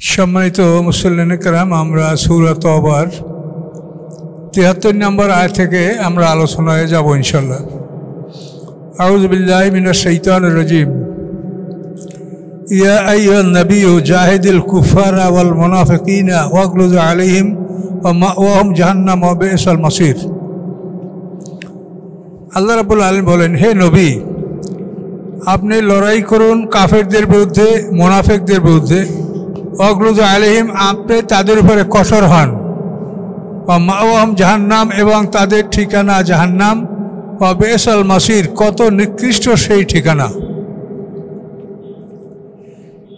সম্মানিত মুসল্লিন কেরাম, আমরা সূরা তওবার ৭৩ নম্বর আয়াত থেকে আমরা আলোচনায় যাব ইনশাআল্লাহ। আউযু বিল্লাহি মিনাশ শাইতানির রাজীম। ইয়া আইয়ুহান নাবিয়্যু জাহিদিল কুফারা ওয়াল মুনাফিকিনা ওয়াগলুজ আলাইহিম ওয়া মাওয়াহুম জাহান্নাম ওয়া বি'সাল মাসির। আল্লাহ রাব্বুল আলামিন বলেন, হে নবী, আপনি লড়াই করুন কাফেরদের বিরুদ্ধে, মুনাফিকদের বিরুদ্ধে। ওয়াগলুজ আলাইহিম, আপনি তাদের উপরে কঠোর হন। ওয়া মাওয়াহুম জাহান্নাম, এবং তাদের ঠিকানা জাহান্নাম। ওয়া বি'সাল মাসির, কত নিকৃষ্ট সেই ঠিকানা।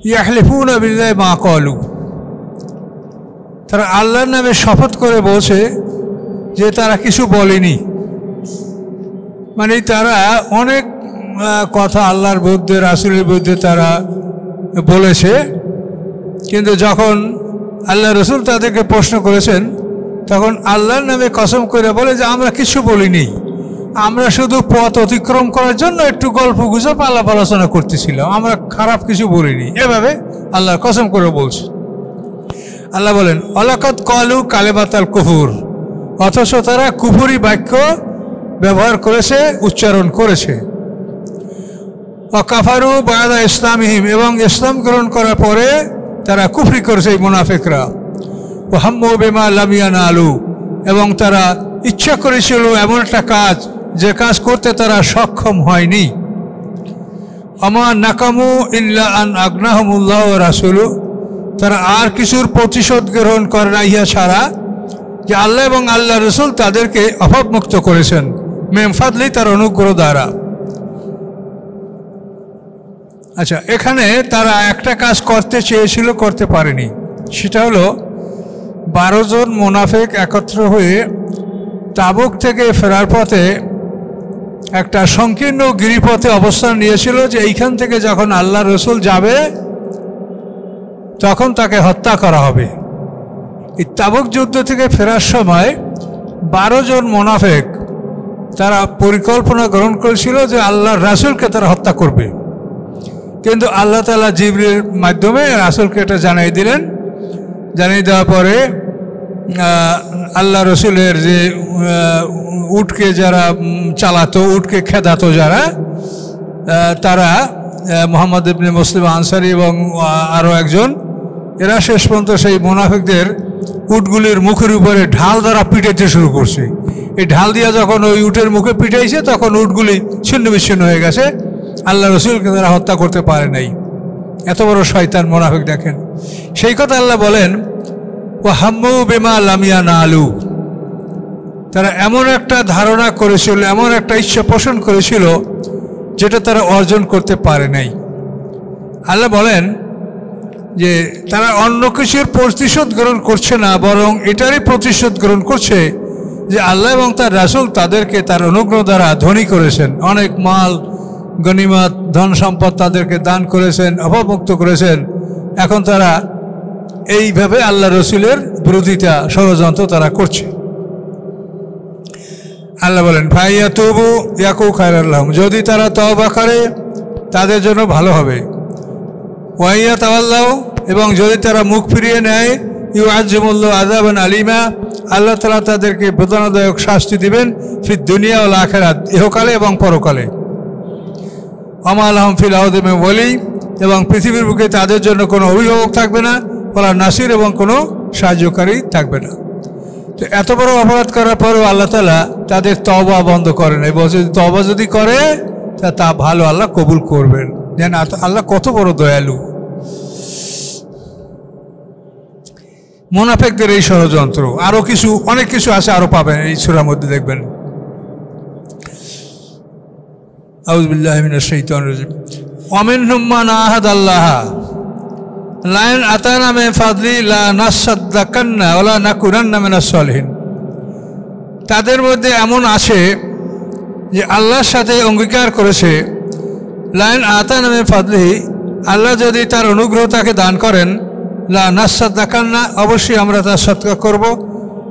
ইয়াহলিফুনা বিল্লাহি মা ক্বালু, তারা আল্লাহর নামে শপথ করে বলছে যে তারা কিছু বলেনি। মানে তারা অনেক কথা আল্লাহর বিরুদ্ধে, রাসূলের বিরুদ্ধে তারা বলেছে, কিন্তু যখন আল্লাহ রসুল তাদেরকে প্রশ্ন করেছেন তখন আল্লাহর নামে কসম করে বলে যে আমরা কিছু বলিনি, আমরা শুধু পথ অতিক্রম করার জন্য একটু গল্প গুজব আলাপ আলোচনা করতেছিলাম, আমরা খারাপ কিছু বলিনি, এভাবে আল্লাহর কসম করে বলছে। আল্লাহ বলেন, অলাকাত ক্বালু কালিমাতাল কুফুর, অথচ তারা কুফরি বাক্য ব্যবহার করেছে, উচ্চারণ করেছে। ওয়া কাফারু বা'দা ইসলামিহিম, এবং ইসলাম গ্রহণ করার পরে তারা কুফরি করেছে এই মুনাফিকরা। ওয়া হাম্মু বিমা লাম ইয়ানালু, এবং তারা ইচ্ছা করেছিল এমন একটা কাজ যে কাজ করতে তারা সক্ষম হয়নি। আমা নাকামু ইল্লা আন আগনাহুমুল্লাহ ওয়া রাসূলু, তারা আর কিছুর প্রতিশোধ গ্রহণ করে না ইহা ছাড়া যে আল্লাহ এবং আল্লাহ রসুল তাদেরকে অভাবমুক্ত করেছেন, মিন ফাদলি, তার অনুগ্রহ দ্বারা। আচ্ছা, এখানে তারা একটা কাজ করতে চেয়েছিল, করতে পারেনি। সেটা হলো 12 জন মুনাফিক একত্র হয়ে তাবুক থেকে ফেরার পথে একটা সংকীর্ণ গিরিপথে অবস্থান নিয়েছিল যে এইখান থেকে যখন আল্লাহ রসুল যাবে তখন তাকে হত্যা করা হবে। এই তাবুক যুদ্ধ থেকে ফেরার সময় 12 জন মুনাফিক তারা পরিকল্পনা গ্রহণ করেছিল যে আল্লাহর রাসূলকে তারা হত্যা করবে, কিন্তু আল্লাহ তাআলা জিবরিলের মাধ্যমে রাসূলকে এটা জানিয়ে দিলেন। জানিয়ে দেওয়ার পরে আল্লাহ রসুলের যে উটকে যারা চালাতো, উটকে খেদাতো যারা, তারা মুহাম্মদ ইবনে মুসলিম আনসারী এবং আরও একজন, এরা শেষ পর্যন্ত সেই মুনাফিকদের উটগুলির মুখের উপরে ঢাল দ্বারা পিটাইতে শুরু করছে। এই ঢাল দিয়া যখন ওই উটের মুখে পিটাইছে তখন উটগুলি ছিন্ন বিচ্ছিন্ন হয়ে গেছে। আল্লাহ রসুলকে তারা হত্যা করতে পারে নাই। এত বড় শয়তান মুনাফিক দেখেন। সেই কথা আল্লাহ বলেন, ওয়া হাম্মু বিমা লাম ইয়ানালু, তারা এমন একটা ধারণা করেছিল, এমন একটা ইচ্ছা পোষণ করেছিল যেটা তারা অর্জন করতে পারে নাই। আল্লাহ বলেন যে তারা অন্য কিছুর প্রতিশোধ গ্রহণ করছে না, বরং এটারই প্রতিশোধ গ্রহণ করছে যে আল্লাহ এবং তার রাসূল তাদেরকে তার অনুগ্রহ দ্বারা ধনী করেছেন, অনেক মাল গনিমত ধন সম্পদ তাদেরকে দান করেছেন, অভাবমুক্ত করেছেন। এখন তারা এইভাবে আল্লাহ রসুলের বিরোধিতা ষড়যন্ত্র তারা করছে। আল্লাহ বলেন, ফাইয়াতুবু ইয়াকু খায়রাল লাহুম, যদি তারা তওবা করে তাদের জন্য ভালো হবে। ওয়াইয়া তাওয়াল্লাউ, এবং যদি তারা মুখ ফিরিয়ে নেয়, ইউআযযিমুল্লাহু আযাবান আলিমা, আল্লাহ তাআলা তাদেরকে বেদনাদায়ক শাস্তি দিবেন, ফিদ দুনিয়া ওয়াল আখিরাত, ইহকালে এবং পরকালে। ওমা লাহুম ফিল আরদি মিন ওয়ালি, এবং পৃথিবীর বুকে তাদের জন্য কোনো অভিভাবক থাকবে না, ওয়ালা নাসির, এবং কোনো সাহায্যকারী থাকবে না। তো এত বড় অপরাধ করার পরেও আল্লাহ তাআলা তাদের তওবা বন্ধ করেন। এই বলছে তওবা যদি করে তা ভালো, আল্লাহ কবুল করবেন। যেন আল্লাহ কত বড় দয়ালু। মুনাফিকদের এই ষড়যন্ত্র, আরও কিছু অনেক কিছু আছে, আরও পাবেন এই সূরার মধ্যে দেখবেন। আউযু বিল্লাহি মিনাশ শাইতানির রাজীম। ওয়া মিনহুম মান আহাদাল্লাহ লা ইন আতানা মিন ফাদলি লা নাসাদ্দাকান্না ওয়া লা নাকুনান্না মিনাস সালিহিন। তাদের মধ্যে এমন আছে যে আল্লাহর সাথে অঙ্গীকার করেছে, লা ইন আতানা মিন ফাদলি, আল্লাহ যদি তার অনুগ্রহ তাকে দান করেন, লা নাসাদ্দাকান্না, অবশ্যই আমরা তার সৎকার করব,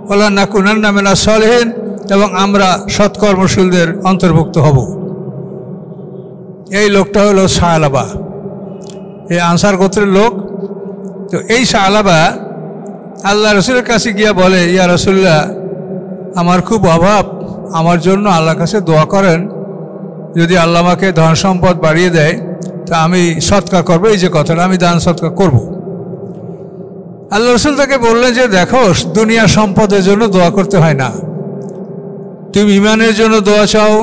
ওয়া লা নাকুনান্না মিনাস সালিহিন, এবং আমরা সৎকর্মশীলদের অন্তর্ভুক্ত হব। এই লোকটা হলো সালাবা, এই আনসার গোত্রের লোক। তো এই সাহাবা আল্লাহ রসুলের কাছে গিয়া বলে, ইয়া রাসূলুল্লাহ, আমার খুব অভাব, আমার জন্য আল্লাহর কাছে দোয়া করেন, যদি আল্লাহ আমাকে ধন সম্পদ বাড়িয়ে দেয় তা আমি সৎকার করবো, এই যে কথাটা আমি দান সৎকার করব। আল্লাহ রসুল তাকে বললেন যে দেখো, দুনিয়ার সম্পদের জন্য দোয়া করতে হয় না, তুমি ইমানের জন্য দোয়া চাও,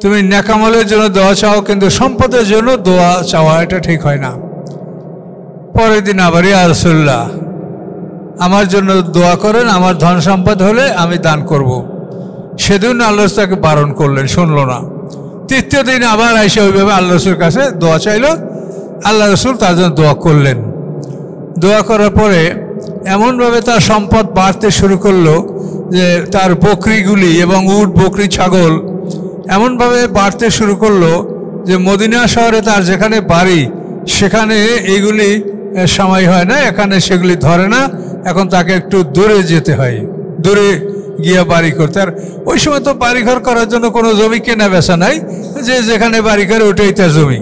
তুমি নেকামলের জন্য দোয়া চাও, কিন্তু সম্পদের জন্য দোয়া চাওয়া এটা ঠিক হয় না। পরের দিন আবার, ইয়া রাসূলুল্লাহ, আমার জন্য দোয়া করেন, আমার ধন সম্পদ হলে আমি দান করব। সেদিন আল্লাহ তাকে বারণ করলেন, শুনলো না। তৃতীয় দিন আবার এসে ওইভাবে আল্লাহ রসুলের কাছে দোয়া চাইল। আল্লাহ রসুল তার জন্য দোয়া করলেন। দোয়া করার পরে এমনভাবে তার সম্পদ বাড়তে শুরু করলো যে তার বকরিগুলি এবং উট, বকরি, ছাগল এমনভাবে বাড়তে শুরু করলো যে মদিনা শহরে তার যেখানে বাড়ি সেখানে এইগুলি সময় হয় না, এখানে সেগুলি ধরে না, এখন তাকে একটু দূরে যেতে হয়, দূরে গিয়ে বাড়ি করতে। আর ওই সময় তো বাড়িঘর করার জন্য কোনো জমি কেনা বেচা নাই, যে যেখানে বাড়ি করে ওটাই তার জমি।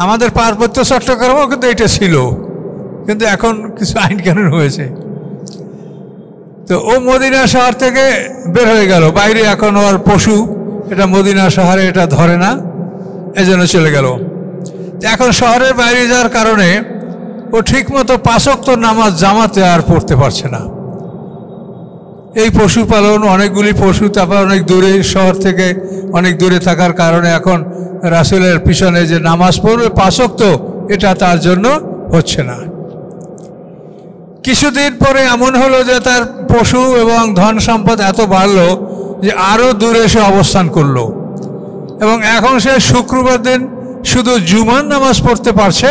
আমাদের পার্বত্য চট্টগ্রামও কিন্তু এটা ছিল, কিন্তু এখন কিছু আইন কানুন হয়েছে। তো ও মদিনা শহর থেকে বের হয়ে গেল বাইরে, এখন ওর পশু এটা মদিনা শহরে এটা ধরে না, এজন্য চলে গেল। এখন শহরের বাইরে যাওয়ার কারণে ও ঠিকমতো 5 ওয়াক্ত নামাজ জামাতে আর পড়তে পারছে না। এই পশুপালন, অনেকগুলি পশু, তারপর অনেক দূরে, শহর থেকে অনেক দূরে থাকার কারণে এখন রাসূলের পিছনে যে নামাজ পড়বে 5 ওয়াক্ত, এটা তার জন্য হচ্ছে না। কিছুদিন পরে এমন হলো যে তার পশু এবং ধন সম্পদ এত বাড়লো যে আরও দূরে সে অবস্থান করলো, এবং এখন সে শুক্রবার দিন শুধু জুমার নামাজ পড়তে পারছে,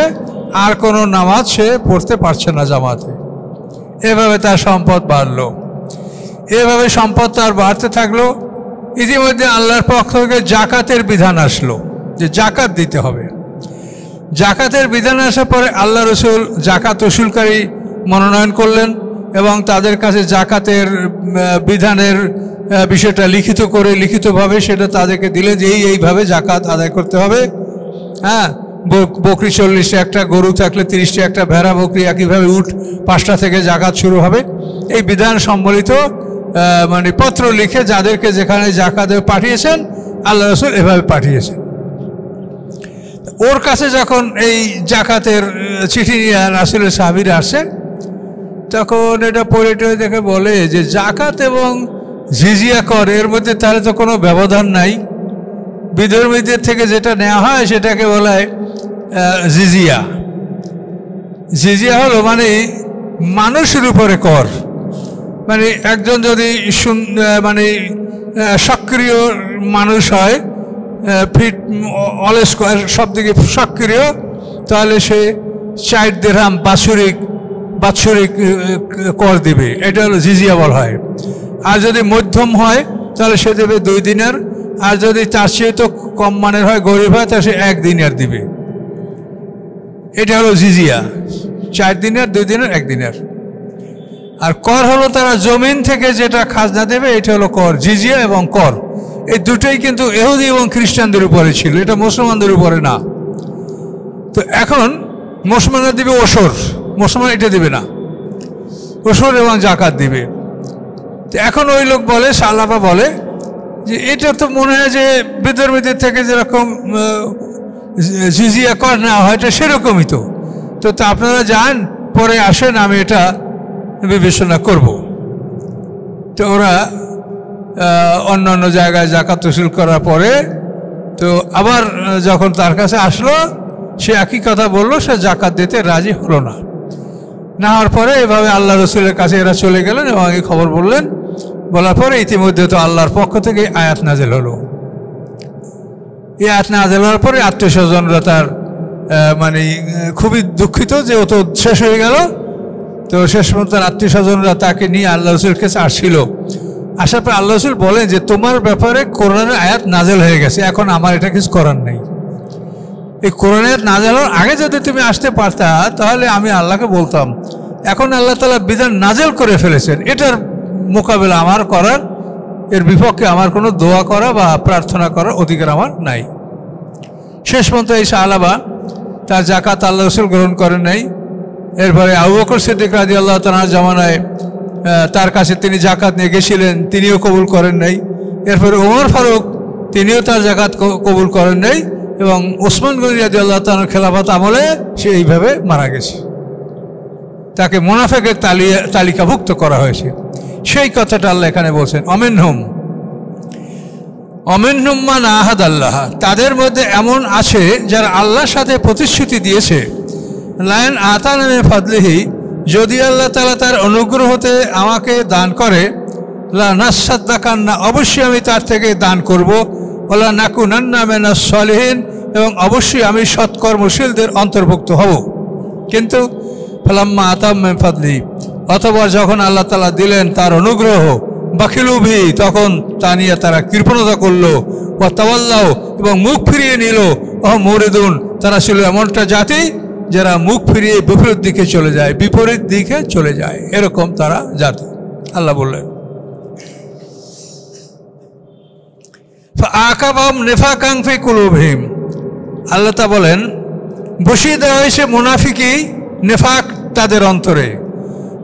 আর কোনো নামাজ সে পড়তে পারছে না জামাতে। এভাবে তার সম্পদ বাড়লো, এভাবে সম্পদ তার বাড়তে থাকলো। ইতিমধ্যে আল্লাহর পক্ষ থেকে জাকাতের বিধান আসলো যে জাকাত দিতে হবে। জাকাতের বিধান আসার পরে আল্লাহ রসুল জাকাত উসুলকারী মনোনয়ন করলেন এবং তাদের কাছে জাকাতের বিধানের বিষয়টা লিখিত করে, লিখিতভাবে সেটা তাদেরকে দিলে যে এইভাবে জাকাত আদায় করতে হবে। হ্যাঁ, বকরি 40টা, একটা গরু থাকলে 30টা, একটা ভেড়া, বকরি, একইভাবে উট 5টা থেকে জাকাত শুরু হবে। এই বিধান সম্বলিত মানে পত্র লিখে যাদেরকে যেখানে জাকাত পাঠিয়েছেন আল্লাহ রসুল এভাবে পাঠিয়েছেন। ওর কাছে যখন এই জাকাতের চিঠি নিয়ে রাসূলের সাহাবীরা আসে, তখন এটা পড়ে দেখে বলে যে জাকাত এবং জিজিয়া কর এর মধ্যে তাহলে তো কোনো ব্যবধান নাই। বিধর্মীদের থেকে যেটা নেওয়া হয় সেটাকে বলা হয় জিজিয়া। জিজিয়া হলো মানে মানুষের উপরে কর। মানে একজন যদি মানে সক্রিয় মানুষ হয়, ফিট অলস সব দিকে সক্রিয়, তাহলে সে 4 দিরহাম বাৎসরিক কর দিবে, এটা হলো জিজিয়া বলা হয়। আর যদি মধ্যম হয় তাহলে সে দেবে 2 দিনার, আর যদি তার চেয়ে তো কম মানের হয়, গরিব হয়, তাহলে সে 1 দিনার দিবে। এটা হলো জিজিয়া, 4 দিনার, 2 দিনার, 1 দিনার। আর কর হলো তারা জমিন থেকে যেটা খাজনা দেবে, এটা হলো কর। জিজিয়া এবং কর এই দুটোই কিন্তু ইহুদি এবং খ্রিস্টানদের উপরে ছিল, এটা মুসলমানদের উপরে না। তো এখন মুসলমানরা দিবে ওসর, মুসলমান এটা দিবে না, ওসর এবং জাকাত দিবে। তো এখন ওই লোক বলে, সালাফা বলে যে এটা তো মনে হয় যে বিধর্মীদের থেকে যেরকম জিজিয়া কর নেওয়া হয় এটা সেরকমই তো আপনারা যান, পরে আসেন, আমি এটা বিবেচনা করব। তো ওরা অন্য জায়গায় জাকাত উসুল করার পরে তো আবার যখন তার কাছে আসলো, সে একই কথা বললো, সে জাকাত দিতে রাজি হলো না। না হওয়ার পরে এভাবে আল্লাহ রসুলের কাছে এরা চলে গেলেন এবং এই খবর বললেন। বলার পরে ইতিমধ্যে তো আল্লাহর পক্ষ থেকে আয়াত নাজেল হলো। এই আয়াত নাজেল হওয়ার পরে আত্মীয় স্বজনরা তার মানে খুবই দুঃখিত যে ও তো শেষ হয়ে গেল। তো শেষ পর্যন্ত তার আত্মীয় স্বজনরা তাকে নিয়ে আল্লাহ রসুলের কাছে আসছিল। আসার পর আল্লাহ রসুল বলেন যে তোমার ব্যাপারে কোরআনের আয়াত নাজেল হয়ে গেছে, এখন আমার এটা কিছু করার নেই। এই কোরআনের আয়াত নাজেল হওয়ার আগে যদি তুমি আসতে পারতা তাহলে আমি আল্লাহকে বলতাম। এখন আল্লাহ তাআলা বিধান নাজেল করে ফেলেছেন, এটার মোকাবেলা আমার করার, এর বিপক্ষে আমার কোনো দোয়া করা বা প্রার্থনা করার অধিকার আমার নাই। শেষ পর্যন্ত এই সাহাবা তার জাকাত আল্লাহ রাসূল গ্রহণ করেন নাই। এরপরে আবু বকর সিদ্দিক রাদিয়াল্লাহু তাআলার জামানায় তার কাছে তিনি জাকাত নিয়ে গেছিলেন, তিনিও কবুল করেন নাই। এরপরে ওমর ফারুক তিনিও তার জাকাত কবুল করেন নাই, এবং ওসমান গনি রাদিয়াল্লাহু তাআলার খেলাফত আমলে সে এইভাবে মারা গেছে, তাকে মুনাফিকের তালিকাভুক্ত করা হয়েছে। সেই কথাটা আল্লাহ এখানে বলছেন, অমিনহুম মান আহাদ আল্লাহ, তাদের মধ্যে এমন আছে যারা আল্লাহর সাথে প্রতিশ্রুতি দিয়েছে, লাইন আতানা মিন ফাদলিহি, যদি আল্লাহ তাআলা তার অনুগ্রহতে আমাকে দান করে, লা নাসাদ্দাকান্না, অবশ্যই আমি তার থেকে দান করব, ওয়ালা নাকুনান্না মিনাস সালিহিন, এবং অবশ্যই আমি সৎকর্মশীলদের অন্তর্ভুক্ত হব। কিন্তু ফালাম্মা আতাম মিন ফাদলি, অতঃপর যখন আল্লাহ তাআলা দিলেন তার অনুগ্রহ, বাখিলুভি, তখন তা নিয়ে তারা কৃপণতা করলো, ওয়া তাওয়াল্লাও, এবং মুখ ফিরিয়ে নিল, ও মুরিদুন, তারা ছিল এমনটা জাতি যারা মুখ ফিরিয়ে বিপরীত দিকে চলে যায়, এরকম তারা জাতি। আল্লাহ বললেন ফাআকাবাহুম নিফাকান ফি কুলুবিহিম, আল্লাহ তা বলেন বসিয়ে দেওয়া হয়েছে মুনাফিকি, নেফাক তাদের অন্তরে,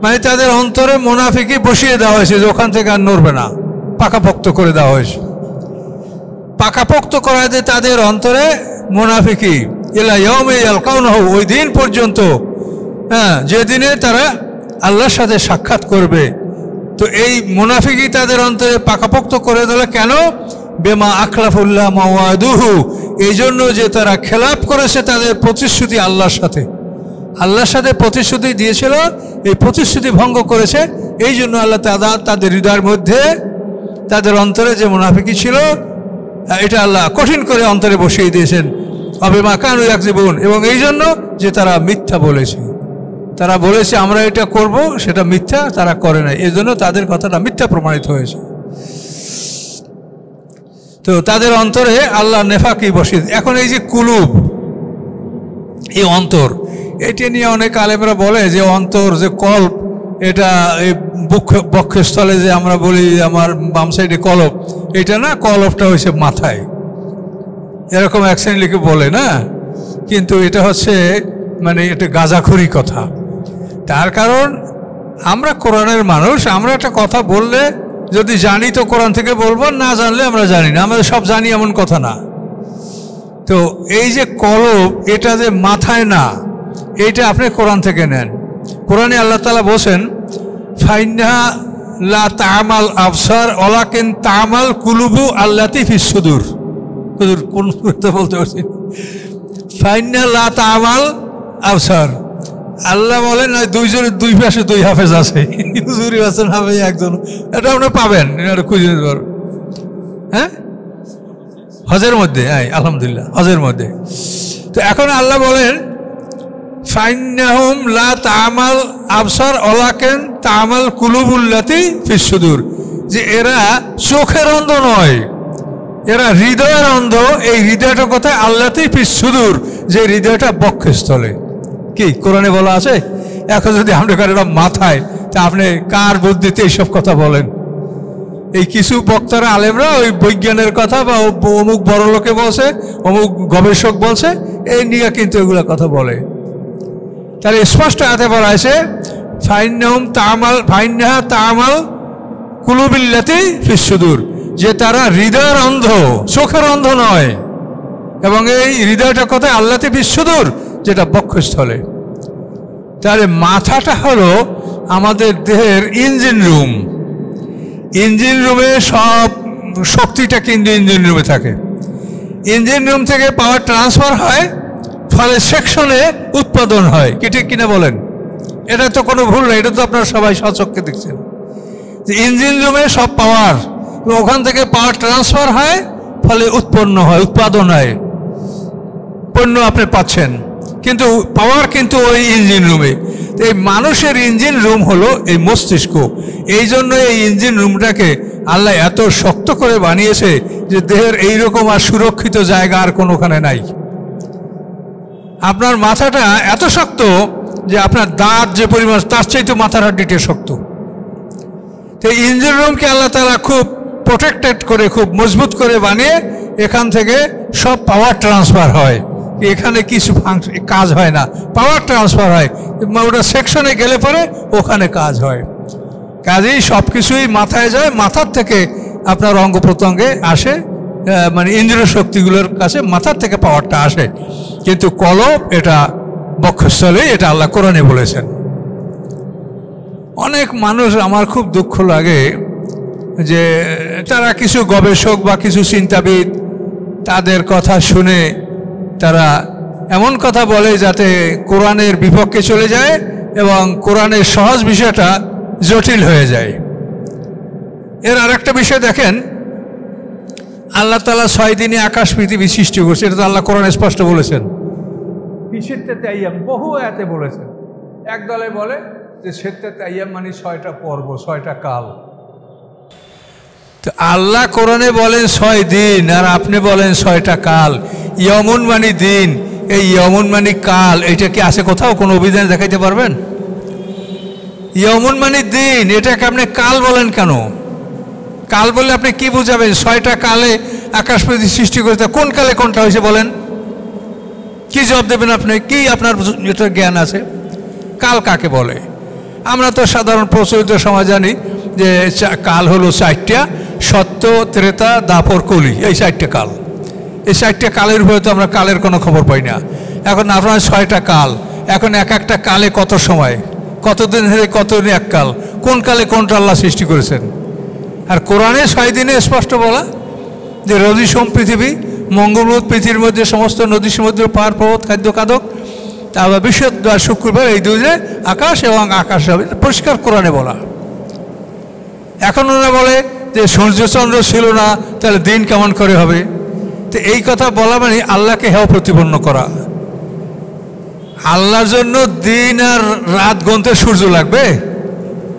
মানে তাদের অন্তরে মুনাফিকি বসিয়ে দেওয়া হয়েছে, যে ওখান থেকে আর নড়বে না, পাকাপোক্ত করে দেওয়া হয়েছে। পাকাপোক্ত করা যে তাদের অন্তরে মুনাফিকি, ইলা ইয়াউমি ইয়ালকাউনাহু, ওই দিন পর্যন্ত, যেদিনে তারা আল্লাহর সাথে সাক্ষাৎ করবে। তো এই মুনাফিকি তাদের অন্তরে পাকাপোক্ত করে দিল কেন? বেমা আখলাফুল্লাহ মাওয়াদুহু, এই জন্য যে তারা খেলাপ করেছে তাদের প্রতিশ্রুতি, আল্লাহর সাথে প্রতিশ্রুতি দিয়েছিল, এই প্রতিশ্রুতি ভঙ্গ করেছে। এই জন্য আল্লাহ তাদের হৃদয়ের মধ্যে, তাদের অন্তরে যে মুনাফিকি ছিল, এটা আল্লাহ কঠিন করে অন্তরে বসিয়ে দিয়েছেন। অবিমা কানু ইয়াকযিবুন, এবং এই জন্য যে তারা মিথ্যা বলেছে, তারা বলেছে আমরা এটা করব, সেটা মিথ্যা, তারা করে নাই, এই জন্য তাদের কথাটা মিথ্যা প্রমাণিত হয়েছে। তো তাদের অন্তরে আল্লাহ নেফাকি বসিয়ে। এখন এই যে কুলুব, এই অন্তর, এটা নিয়ে অনেক আলেমরা বলে যে অন্তর যে কল্প, এটা এই বক্ষস্থলে যে আমরা বলি আমার বাম সাইডে কলব, এটা না, কলবটা হয়েছে মাথায়, এরকম এক শ্রেণী লিখে বলে না, কিন্তু এটা হচ্ছে মানে এটা গাঁজাখুরি কথা। তার কারণ আমরা কোরআনের মানুষ, আমরা একটা কথা বললে যদি জানি তো কোরআন থেকে বলবো, না জানলে আমরা জানি না, আমাদের সব জানি এমন কথা না। তো এই যে কলব, এটা যে মাথায় না, এইটা আপনি কোরআন থেকে নেন। কোরআনে আল্লাহ তাআলা বলছেন ফাইন্নাহা লা তা'মাল আবসার ওয়ালাকিন তা'মাল কুলুবু আল্লাতী ফিস সুদূর। হুজুর কোন কথা বলতে পারছি? ফাইন্নাহা লা তা'মাল আবসার, আল্লাহ বলেন দুইজনের দুই পাশে দুই হাফেজ আছে, হুজুরি আছেন হাফেজ একজন, এটা আপনি পাবেন, এটা খুঁজে নিতে পারবেন। হ্যাঁ, হজের মধ্যে, হ্যাঁ আলহামদুলিল্লাহ হজের মধ্যে। তো এখন আল্লাহ বলেন ফাইন্নাহুম লা তা'মাল আবসার ওয়ালাকিন তা'মাল কুলুবুল্লাতী ফিস সুদূর, যে এরা চোখের অন্ধ নয়, এরা হৃদয়ের অন্ধ। এই হৃদয়টা কোথায়? আল্লাতী ফিস সুদূর, যে হৃদয়টা বক্ষস্থলে। কি কোরআনে বলা আছে? এখন যদি আমরা এটা মাথায়, তা আপনি কার বুদ্ধিতে এইসব কথা বলেন? এই কিছু বক্তারা আলেমরা ওই বৈজ্ঞানের কথা বা অমুক বড় লোকে বলছে, অমুক গবেষক বলছে, এই নিয়ে কিন্তু এগুলো কথা বলে। তাহলে স্পষ্ট আয়াতে বলা আছে ফাইন্নাহা তা'মাল কুলুবিল্লাতী ফিস সুদূর, যে তারা হৃদয়ের অন্ধ, চোখের অন্ধ নয়। এবং এই হৃদয়টা কোথায়? আল্লাতী ফিস সুদূর, যেটা বক্ষস্থলে। তাহলে মাথাটা হলো আমাদের দেহের ইঞ্জিন রুম। ইঞ্জিন রুমে সব শক্তিটা কিন্তু ইঞ্জিন রুমে থাকে। ইঞ্জিন রুম থেকে পাওয়ার ট্রান্সফার হয়, ফলে সেকশনে উৎপাদন হয়। কি ঠিক কিনা বলেন? এটা তো কোনো ভুল নেই, এটা তো আপনারা সবাই সচক্ষে দেখছেন যে ইঞ্জিন রুমে সব পাওয়ার, ওখান থেকে পাওয়ার ট্রান্সফার হয়, ফলে উৎপন্ন হয়, উৎপাদন হয়, পণ্য আপনি পাচ্ছেন। কিন্তু পাওয়ার কিন্তু ওই ইঞ্জিন রুমে। এই মানুষের ইঞ্জিন রুম হলো এই মস্তিষ্ক। এই জন্য এই ইঞ্জিন রুমটাকে আল্লাহ এত শক্ত করে বানিয়েছে যে দেহের এইরকম আর সুরক্ষিত জায়গা আর কোনোখানে নাই। আপনার মাথাটা এত শক্ত যে আপনার দাঁত যে পরিমাণ, তার চাইতে মাথার হাড্ডিটা শক্ত। তো ইঞ্জিন রুমকে আল্লাহ তাআলা খুব প্রোটেক্টেড করে, খুব মজবুত করে বানিয়ে এখান থেকে সব পাওয়ার ট্রান্সফার হয়। এখানে কিছু কাজ হয় না, পাওয়ার ট্রান্সফার হয়, ওটা সেকশনে গেলে পরে ওখানে কাজ হয়। কাজেই সব কিছুই মাথায় যায়, মাথার থেকে আপনার অঙ্গ প্রত্যঙ্গে আসে, মানে ইন্দ্রিয় শক্তিগুলোর কাছে মাথার থেকে পাওয়ারটা আসে। কিন্তু কলব এটা বক্ষস্থলে, এটা আল্লাহ কোরআনে বলেছেন। অনেক মানুষ, আমার খুব দুঃখ লাগে যে তারা কিছু গবেষক বা কিছু চিন্তাবিদ, তাদের কথা শুনে তারা এমন কথা বলে যাতে কোরআনের বিপক্ষে চলে যায় এবং কোরআনের সহজ বিষয়টা জটিল হয়ে যায়। এর আরেকটা বিষয় দেখেন, আল্লাহ তাআলা 6 দিনে আকাশ পৃথিবী সৃষ্টি করছে, এটা তো আল্লাহ কোরআনে স্পষ্ট বলেছেন। সিত্তাতে আইয়াম বহু আয়াতে বলেছেন। এক দলে বলে যে সিত্তাতে আইয়াম মানে 6টা পর্ব, 6টা কাল। তো আল্লাহ কোরআনে বলেন 6 দিন, আর আপনি বলেন 6টা কাল। ইয়মুন মানে দিন, এই ইয়মুন মানে কাল, এটা কি আছে কোথাও কোনো অভিধান দেখাইতে পারবেন? ইয়মুন মানে দিন, এটাকে আপনি কাল বলেন কেন? কাল বললে আপনি কি বুঝাবেন? 6টা কালে আকাশ পৃথিবী সৃষ্টি করেছে, কোন কালে কোনটা হয়েছে বলেন? কি জবাব দেবেন আপনি? কি আপনার এটা জ্ঞান আছে? কাল কাকে বলে? আমরা তো সাধারণ প্রচলিত সমাজ জানি যে কাল হলো 4টা, সত্য, ত্রেতা, দাপর, কলি, এই 4টা কাল। এই 4টা কালের উপরে তো আমরা কালের কোনো খবর পাই না। এখন আপনার 6টা কাল, এখন এক একটা কালে কত সময়, কতদিন ধরে কতদিন এক কাল, কোন কালে কোনটা আল্লাহ সৃষ্টি করেছেন? আর কোরআনে 6 দিনে স্পষ্ট বলা যে নদী সম পৃথিবী, মঙ্গলবোধ পৃথিবীর মধ্যে সমস্ত নদী সমুদ্র পাহাড় পর্বত খাদ্য খাদক, তারপর বৃহস্পতিবার শুক্রবার, এই 2 দিনে আকাশ এবং আকাশ হবে, পরিষ্কার কোরআনে বলা। এখন ওরা বলে যে সূর্যচন্দ্র ছিল না, তাহলে দিন কেমন করে হবে? তো এই কথা বলা মানে আল্লাহকে হেয় প্রতিপন্ন করা। আল্লাহর জন্য দিন আর রাত গুনতে সূর্য লাগবে?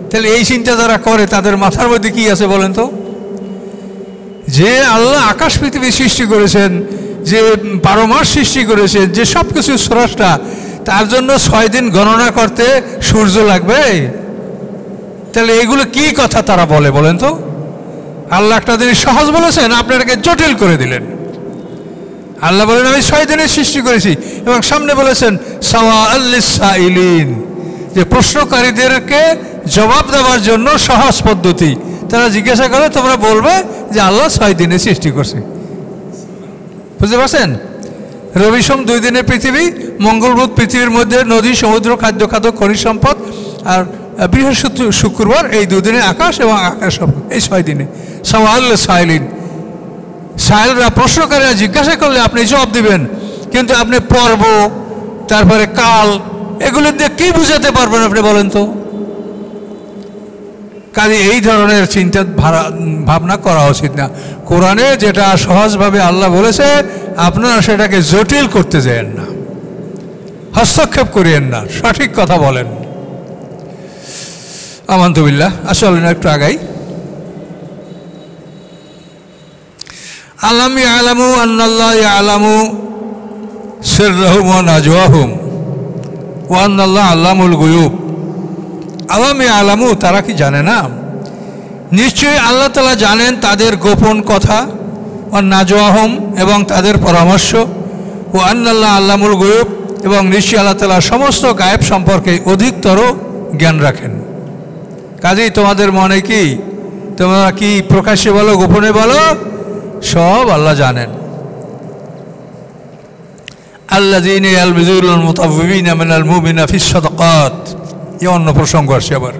তাহলে এই চিন্তা যারা করে তাদের মাথার মধ্যে কি আছে বলেন তো? যে আল্লাহ আকাশ পৃথিবী সৃষ্টি করেছেন, যে 12 মাস সৃষ্টি করেছেন, যে সব কিছু স্রষ্টা, তার জন্য 6 দিন গণনা করতে সূর্য লাগবে? তাহলে এগুলো কি কথা তারা বলে বলেন তো? আল্লাহ একটা জিনিস সহজ বলেছেন, আপনাকে জটিল করে দিলেন। আল্লাহ বলেন আমি 6 দিনে সৃষ্টি করেছি, এবং সামনে বলেছেন সাওয়াআল লিসাইলিন, যে প্রশ্নকারীদেরকে জবাব দেওয়ার জন্য সহজ পদ্ধতি। তারা জিজ্ঞাসা করে, তোমরা বলবে যে আল্লাহ 6 দিনে সৃষ্টি করছে। বুঝতে পারছেন? রবি সোম 2 দিনে পৃথিবী, মঙ্গল বুধ পৃথিবীর মধ্যে নদী সমুদ্র খাদ্য খাদক খনিজ সম্পদ, আর বৃহস্পতি শুক্রবার, এই 2 দিনে আকাশ এবং আকাশ সম্পদ, এই 6 দিনে। সাওয়াআল লিসাইলিন, সাইলরা প্রশ্নকারীরা জিজ্ঞাসা করলে আপনি জবাব দিবেন, কিন্তু আপনি পর্ব, তারপরে কাল, এগুলো দিয়ে কি বুঝাতে পারবেন আপনি বলেন তো? কাজে এই ধরনের চিন্তা ভাবনা করা উচিত না। কোরআনে যেটা সহজভাবে আল্লাহ বলেছে, আপনারা সেটাকে জটিল করতে যান না, হস্তক্ষেপ করিয়েন না, সঠিক কথা বলেন। আমানতু বিল্লাহ। আসলে একটু আগাই। আলাম ইয়ালামু আন্নাল্লাহ ইয়ালামু সিররাহুম ওয়া নাজওয়াহুম ওয়া আন্নাল্লাহ আল্লামুল গুয়ুব। আলাম ইয়ালামু, তারা কি জানে না? নিশ্চয়ই আল্লাহ তাআলা জানেন তাদের গোপন কথা, ওয়া নাজওয়াহুম, এবং তাদের পরামর্শ, ওয়া আন্নাল্লাহ আল্লামুল গুয়ুব, এবং নিশ্চয়ই আল্লাহ তাআলা সমস্ত গায়েব সম্পর্কে অধিকতর জ্ঞান রাখেন। কাজেই তোমাদের মনে কি, তোমরা কি প্রকাশ্যে বলো গোপনে বলো, সব আল্লাহ জানেন। আল্লাযীনা ইয়ালমিজুনাল মুতাওয়িবিনা মিনাল মুমিনিনা ফিস সাদাকাত, এই অন্য প্রসঙ্গ আসছে আবার।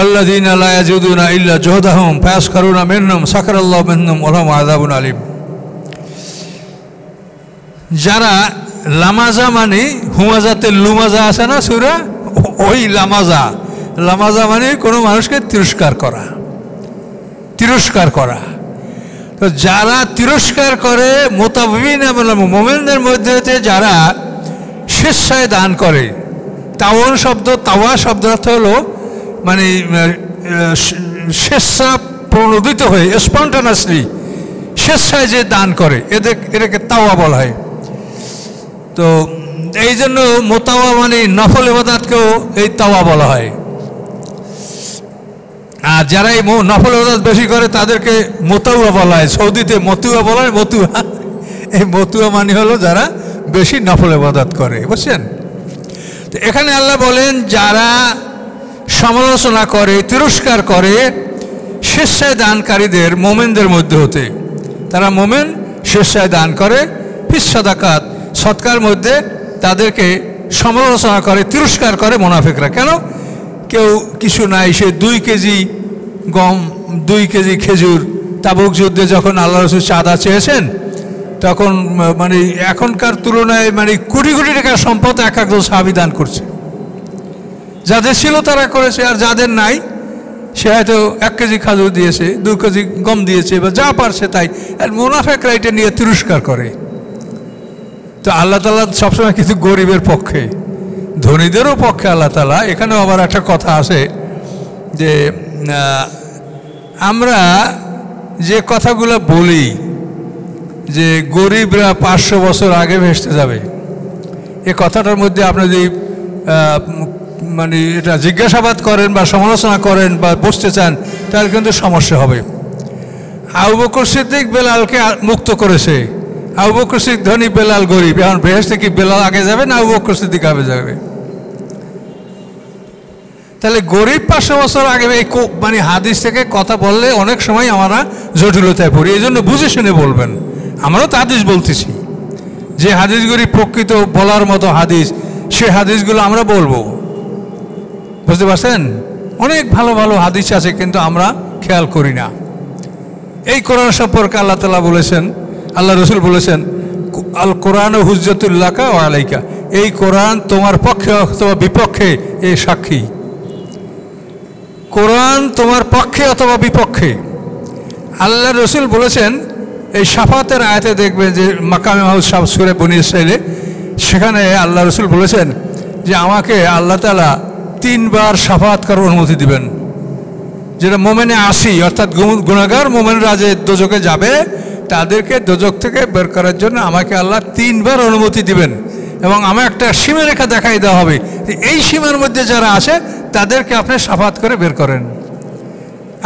আল্লাযীনা লা ইয়াজিদুনা ইল্লা জুহদাহুম ফায়াসখারুনা মিনহুম সাখারাল্লাহু মিনহুম ওয়া লাহুম আযাবুন আলীম। যারা লামাজা মানে হুমাজাতে লুমাজা আছে না সূরা, ওই লামাজা। লামাজা মানে কোনো মানুষকে তিরস্কার করা, তিরস্কার করা। তো যারা তিরস্কার করে, মুতাওয়িবিনা মিনাল মুমিনদের মধ্যে যারা স্বেচ্ছায় দান করে, তাওয়ান শব্দ, তাওয়া শব্দ অর্থ হলো মানে স্বেচ্ছা প্রণোদিত হয়ে, স্পন্টানাসলি স্বেচ্ছায় যে দান করে, এদেরকে তাওয়া বলা হয়। তো এই জন্য মোতাওয়া মানে নফল ইবাদতকেও এই তাওয়া বলা হয়। আর যারা এই নফল ইবাদত বেশি করে তাদেরকে মোতাওয়া বলা হয়। সৌদিতে মতুয়া বলা হয়, মতুয়া। এই মতুয়া মানে হলো যারা বেশি নফল ইবাদত করে, বুঝছেন? তো এখানে আল্লাহ বলেন যারা সমালোচনা করে, তিরস্কার করে স্বেচ্ছায় দানকারীদের, মোমেনদের মধ্যে হতে, তারা মোমেন স্বেচ্ছায় দান করে, ফিস সাদাকাত সৎকার মধ্যে তাদেরকে সমালোচনা করে, তিরস্কার করে মুনাফিকরা। কেন? কেউ কিছু নাই, সে 2 কেজি গম, 2 কেজি খেজুর, তাবুক যুদ্ধে যখন আল্লাহ রাসূল চাঁদা চেয়েছেন তখন মানে এখনকার তুলনায় মানে কোটি কোটি টাকার সম্পদ এক একজন সাহাবী দান করছে। যাদের ছিল তারা করেছে, আর যাদের নাই সে হয়তো 1 কেজি খাজুর দিয়েছে, 2 কেজি গম দিয়েছে, বা যা পারছে তাই। আর মুনাফিকরা এটা নিয়ে তিরস্কার করে। তো আল্লাহ তাআলা সবসময় কিছু গরিবের পক্ষে, ধনীদেরও পক্ষে আল্লাহ তাআলা। এখানেও আবার একটা কথা আছে যে আমরা যে কথাগুলো বলি যে গরিবরা 500 বছর আগে ভেসতে যাবে, এ কথাটার মধ্যে আপনি যদি মানে এটা জিজ্ঞাসাবাদ করেন বা সমালোচনা করেন বা বসতে চান, তাহলে কিন্তু সমস্যা হবে। আবু বকর সিদ্দিক বেলালকে মুক্ত করেছে, আবু বকর সিদ্দিক ধনী, বেলাল গরিব। এখন বেহেশতে কি বেলাল আগে যাবে না আবু বকর সিদ্দিক আগে যাবে? তাহলে গরিব 500 বছর আগে এই মানে হাদিস থেকে কথা বললে অনেক সময় আমরা জটিলতায় পড়ি। এই জন্য বুঝে শুনে বলবেন। আমরাও তো হাদিস বলতেছি, যে হাদিসগুলি প্রকৃত বলার মতো হাদিস, সে হাদিসগুলো আমরা বলবো, বুঝতে পারছেন? অনেক ভালো ভালো হাদিস আছে কিন্তু আমরা খেয়াল করি না। এই কোরআন সম্পর্কে আল্লাহ তাআলা বলেছেন, আল্লাহ রাসূল বলেছেন, আল কোরআন হুজ্জাতুল্লাকা ওয়া আলাইকা, এই কোরআন তোমার পক্ষে অথবা বিপক্ষে এই সাক্ষী। কোরআন তোমার পক্ষে অথবা বিপক্ষে। আল্লাহ রাসূল বলেছেন, এই শাফাতের আয়াতে দেখবেন যে মাকামে মাহমুদ সূরা বনী ইসরাঈলে, সেখানে আল্লাহ রাসূল বলেছেন যে আমাকে আল্লাহ তাআলা 3 বার শাফাত করার অনুমতি দিবেন। যেটা মোমেনে 80, অর্থাৎ গুনাহগার মোমেনরা যে দোজখে যাবে তাদেরকে দোজখ থেকে বের করার জন্য আমাকে আল্লাহ 3 বার অনুমতি দিবেন, এবং আমার একটা সীমারেখা দেখাই দেওয়া হবে, এই সীমার মধ্যে যারা আছে তাদেরকে আপনি শাফাত করে বের করেন।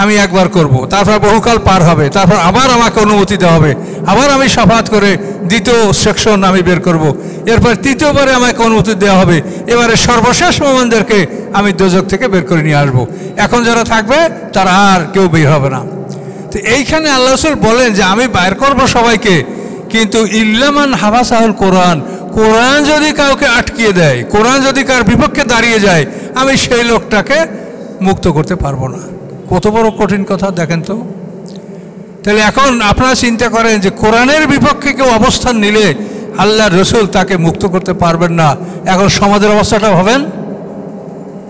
আমি একবার করব, তারপর বহুকাল পার হবে, তারপর আবার আমাকে অনুমতি দেওয়া হবে, আবার আমি শাফাত করে দ্বিতীয় সেকশন আমি বের করব, এরপর তৃতীয়বারে আমাকে অনুমতি দেওয়া হবে, এবারে সর্বশেষ মোমেনদেরকে আমি দোজখ থেকে বের করে নিয়ে আসবো। এখন যারা থাকবে তারা আর কেউ বের হবে না। তো এইখানে আল্লাহ রাসূল বলেন যে আমি বাইর করব সবাইকে, কিন্তু ইল্লামান হাবাসাহুল কোরআন, কোরআন যদি কাউকে আটকিয়ে দেয়, কোরআন যদি কার বিপক্ষে দাঁড়িয়ে যায়, আমি সেই লোকটাকে মুক্ত করতে পারবো না। কত বড় কঠিন কথা দেখেন তো। তাহলে এখন আপনারা চিন্তা করেন যে কোরআনের বিপক্ষে কেউ অবস্থান নিলে আল্লাহর রাসূল তাকে মুক্ত করতে পারবেন না। এখন সমাজের অবস্থাটা ভাবেন,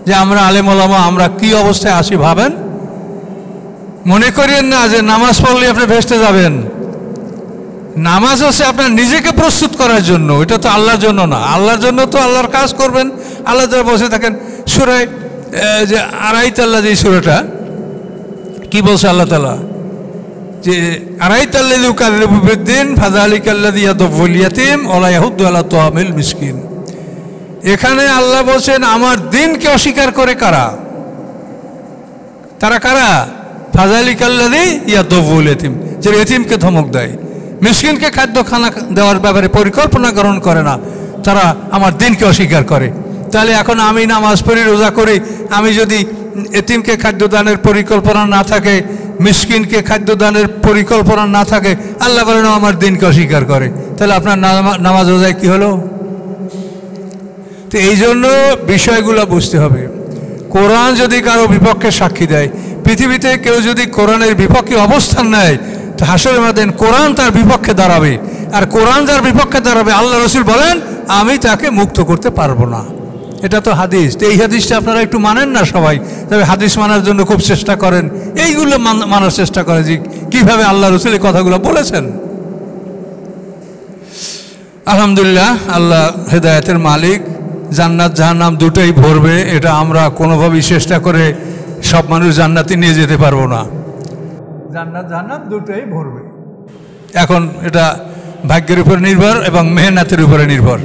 যে আমরা আলেম ওলামা আমরা কি অবস্থায় আছি ভাবেন। মনে করিয়েন না যে নামাজ পড়লে আপনি ভেস্তে যাবেন। নামাজ হচ্ছে আপনার নিজেকে প্রস্তুত করার জন্য, এটা তো আল্লাহর জন্য না। আল্লাহর জন্য তো আল্লাহর কাজ করবেন, আল্লাহ যারা বসে থাকেন। সূরা যে আরাইতাল্লাহ, যে সূরাটা কি বলছে আল্লাহ তাআলা, যে আরাইতাল্লাযী ইউকাযযিবু বিদ্দীন ফাযালিকাল্লাযী ইয়াদুল ইয়াতীম ওয়া লা ইয়াহুদ্দু আলা তুআমিল মিসকিন। এখানে আল্লাহ বলছেন আমার দিনকে অস্বীকার করে কারা, তারা কারা? ফাযালিকাল্লাযী ইয়াদুল ইয়াতীম, যে এতিমকে ধমক দেয়, মিসকিনকে খাদ্য খানা দেওয়ার ব্যাপারে পরিকল্পনা গ্রহণ করে না, তারা আমার দিনকে অস্বীকার করে। তাহলে এখন আমি নামাজ পড়ি, রোজা করি, আমি যদি এতিমকে খাদ্যদানের পরিকল্পনা না থাকে, মিসকিনকে খাদ্যদানের পরিকল্পনা না থাকে, আল্লাহ বলেন আমার দিনকে অস্বীকার করে, তাহলে আপনার নামাজ রোজায় কি হলো? তো এই জন্য বিষয়গুলো বুঝতে হবে। কোরআন যদি কারো বিপক্ষে সাক্ষী দেয়, পৃথিবীতে কেউ যদি কোরআনের বিপক্ষে অবস্থান নেয়, তো হাসরের ময়দানে কোরআন তার বিপক্ষে দাঁড়াবে। আর কোরআন যার বিপক্ষে দাঁড়াবে, আল্লাহ রাসূল বলেন আমি তাকে মুক্ত করতে পারবো না। এটা তো হাদিস। তো এই হাদিসটা আপনারা একটু মানেন না সবাই, তবে হাদিস মানার জন্য খুব চেষ্টা করেন, এইগুলো মানার চেষ্টা করে যে কীভাবে আল্লাহ রাসূল এই কথাগুলো বলেছেন। আলহামদুলিল্লাহ, আল্লাহ হেদায়েতের মালিক। জান্নাত জাহান্নাম দুটোই ভরবে, এটা আমরা কোনোভাবেই চেষ্টা করে সব মানুষ জান্নাতে নিয়ে যেতে পারবো না। জান্নাত জাহান্নাম দুটোই ভরবে। এখন এটা ভাগ্যের উপর নির্ভর এবং মেহনতের উপরে নির্ভর।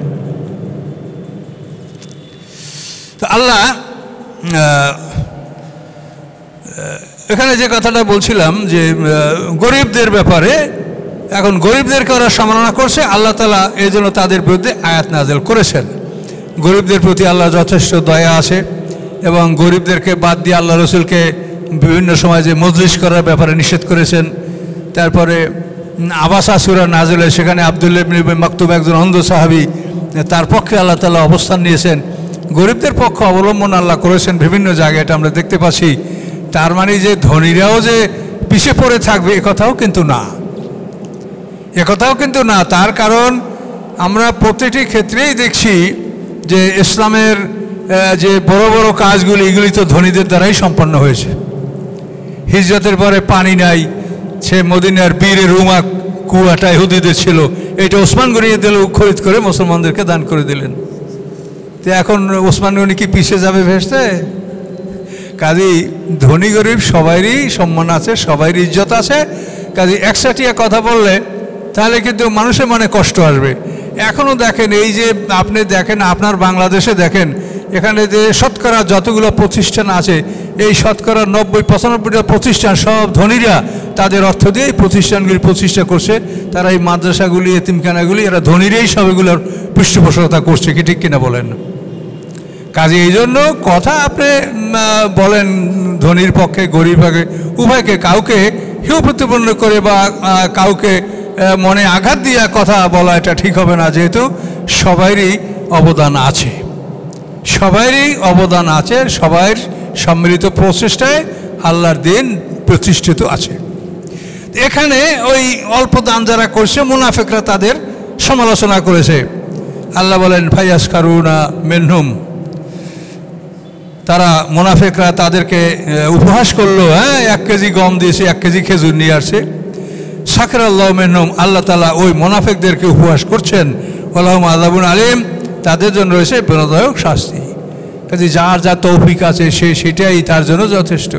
তো আল্লাহ এখানে যে কথাটা বলছিলাম যে গরিবদের ব্যাপারে এখন গরিবদেরকে ওরা সমালোচনা করছে, আল্লাহ তাআলা এই জন্য তাদের বিরুদ্ধে আয়াত নাযিল করেছেন। গরিবদের প্রতি আল্লাহ যথেষ্ট দয়া আছে এবং গরিবদেরকে বাদ দিয়ে আল্লাহ রসুলকে বিভিন্ন সময় যে মজলিস করার ব্যাপারে নিষেধ করেছেন। তারপরে আবাসা সূরা নাযিল হয়, সেখানে আব্দুল্লাহ ইবনে উম্মে মাকতুম একজন অন্ধ সাহাবী, তার পক্ষে আল্লাহ তাআলা অবস্থান নিয়েছেন। গরিবদের পক্ষ অবলম্বন আল্লাহ করেছেন বিভিন্ন জায়গায়, এটা আমরা দেখতে পাচ্ছি। তার মানে যে ধনীরাও যে পিছিয়ে পড়ে থাকবে একথাও কিন্তু না, একথাও কিন্তু না। তার কারণ আমরা প্রতিটি ক্ষেত্রেই দেখছি যে ইসলামের যে বড় বড় কাজগুলি এগুলি তো ধনীদের দ্বারাই সম্পন্ন হয়েছে। হিজরতের পরে পানি নাই, সে মদিনার বীরে রুমা কুয়াটা ইহুদিদের ছিল, এটা ওসমান গনি খরিদ করে মুসলমানদেরকে দান করে দিলেন। তো এখন ওসমান গনি কি পিছিয়ে যাবে ভেসতে? কাজেই ধনী গরিব সবাইরই সম্মান আছে, সবাইরই ইজ্জত আছে। কাজে একসাটিয়া কথা বললে তাহলে কিন্তু মানুষের মনে কষ্ট আসবে। এখনও দেখেন, এই যে আপনি দেখেন আপনার বাংলাদেশে দেখেন, এখানে যে শতকরা যতগুলো প্রতিষ্ঠান আছে, এই শতকরা 90-95টা প্রতিষ্ঠান সব ধনীরা তাদের অর্থ দিয়ে এই প্রতিষ্ঠানগুলি প্রতিষ্ঠা করছে। তারা এই মাদ্রাসাগুলি, এতিমখানাগুলি, এরা ধনীরাই সব এগুলোর পৃষ্ঠপোষকতা করছে, কি ঠিক কিনা বলেন? কাজে এই জন্য কথা আপনি বলেন ধনীর পক্ষে গরিব পক্ষে উভয়কে, কাউকে হেয় প্রতিপন্ন করে বা কাউকে মনে আঘাত দিয়া কথা বলা এটা ঠিক হবে না, যেহেতু সবাইরই অবদান আছে, সবাইরই অবদান আছে, সবাই সম্মিলিত প্রচেষ্টায় আল্লাহর দিন প্রতিষ্ঠিত আছে। এখানে ওই অল্প দান যারা করছে মুনাফিকরা তাদের সমালোচনা করেছে। আল্লাহ বলেন ফায়াসখারুনা মিনহুম, তারা মুনাফিকরা তাদেরকে উপহাস করলো। 1 কেজি গম দিয়েছে, 1 কেজি খেজুর নিয়ে আসছে। সাখরাল্লাহু মিনহুম, আল্লাহ তাআলা ওই মুনাফিকদেরকে উপহাস করছেন। ওয়ালাহুম আযাবুন আলীম, তাদের জন্য রয়েছে বেদনাদায়ক শাস্তি। কাজে যার যা তৌফিক আছে সেটাই তার জন্য যথেষ্ট।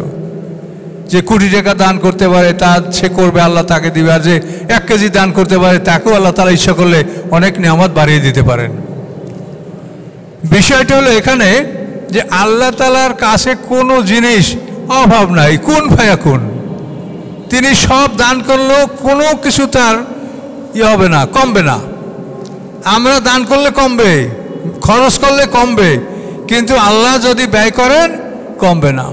যে কোটি টাকা দান করতে পারে তা সে করবে, আল্লাহ তাকে দিবে। আর যে 1 কেজি দান করতে পারে তাকেও আল্লাহ তাআলা ইচ্ছা করলে অনেক নিয়ামত বাড়িয়ে দিতে পারেন। বিষয়টা হলো এখানে যে আল্লাহ তাআলার কাছে কোনো জিনিস অভাব নাই, কুন ফায়াকুন। তিনি সব দান করলেও কোনো কিছু তার হবে না, কমবে না। আমরা দান করলে কমবে, খরচ করলে কমবে, কিন্তু আল্লাহ যদি ব্যয় করেন কমবে না।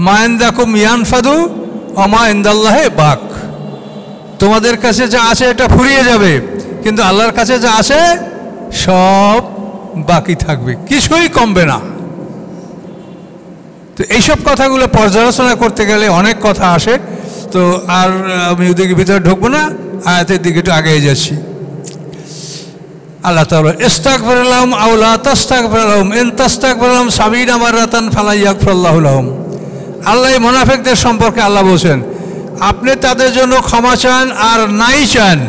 মা ইনদাকুম ইয়ানফাদু ওয়া মা ইনদাল্লাহি বাক। তোমাদের কাছে যা আছে এটা ফুরিয়ে যাবে, কিন্তু আল্লাহর কাছে যা আছে সব বাকি থাকবে, কিছুই কমবে না। তো এইসব কথাগুলো পর্যালোচনা করতে গেলে অনেক কথা আসে, তো আর আমি ওদিকে ভিতরে ঢুকবো না, আয়াতের দিকে একটু আগে যাচ্ছি। আল্লাহ তাআলা ইস্তাগফির লাহুম আও লা তাস্তাগফির লাহুম ইন তাস্তাগফির লাহুম ৭০ মাররাতান ফালা ইয়াগফিরুল্লাহু লাহুম। আল্লাহ এই মুনাফিকদের সম্পর্কে আল্লাহ বলছেন, আপনি তাদের জন্য ক্ষমা চান আর নাই চান,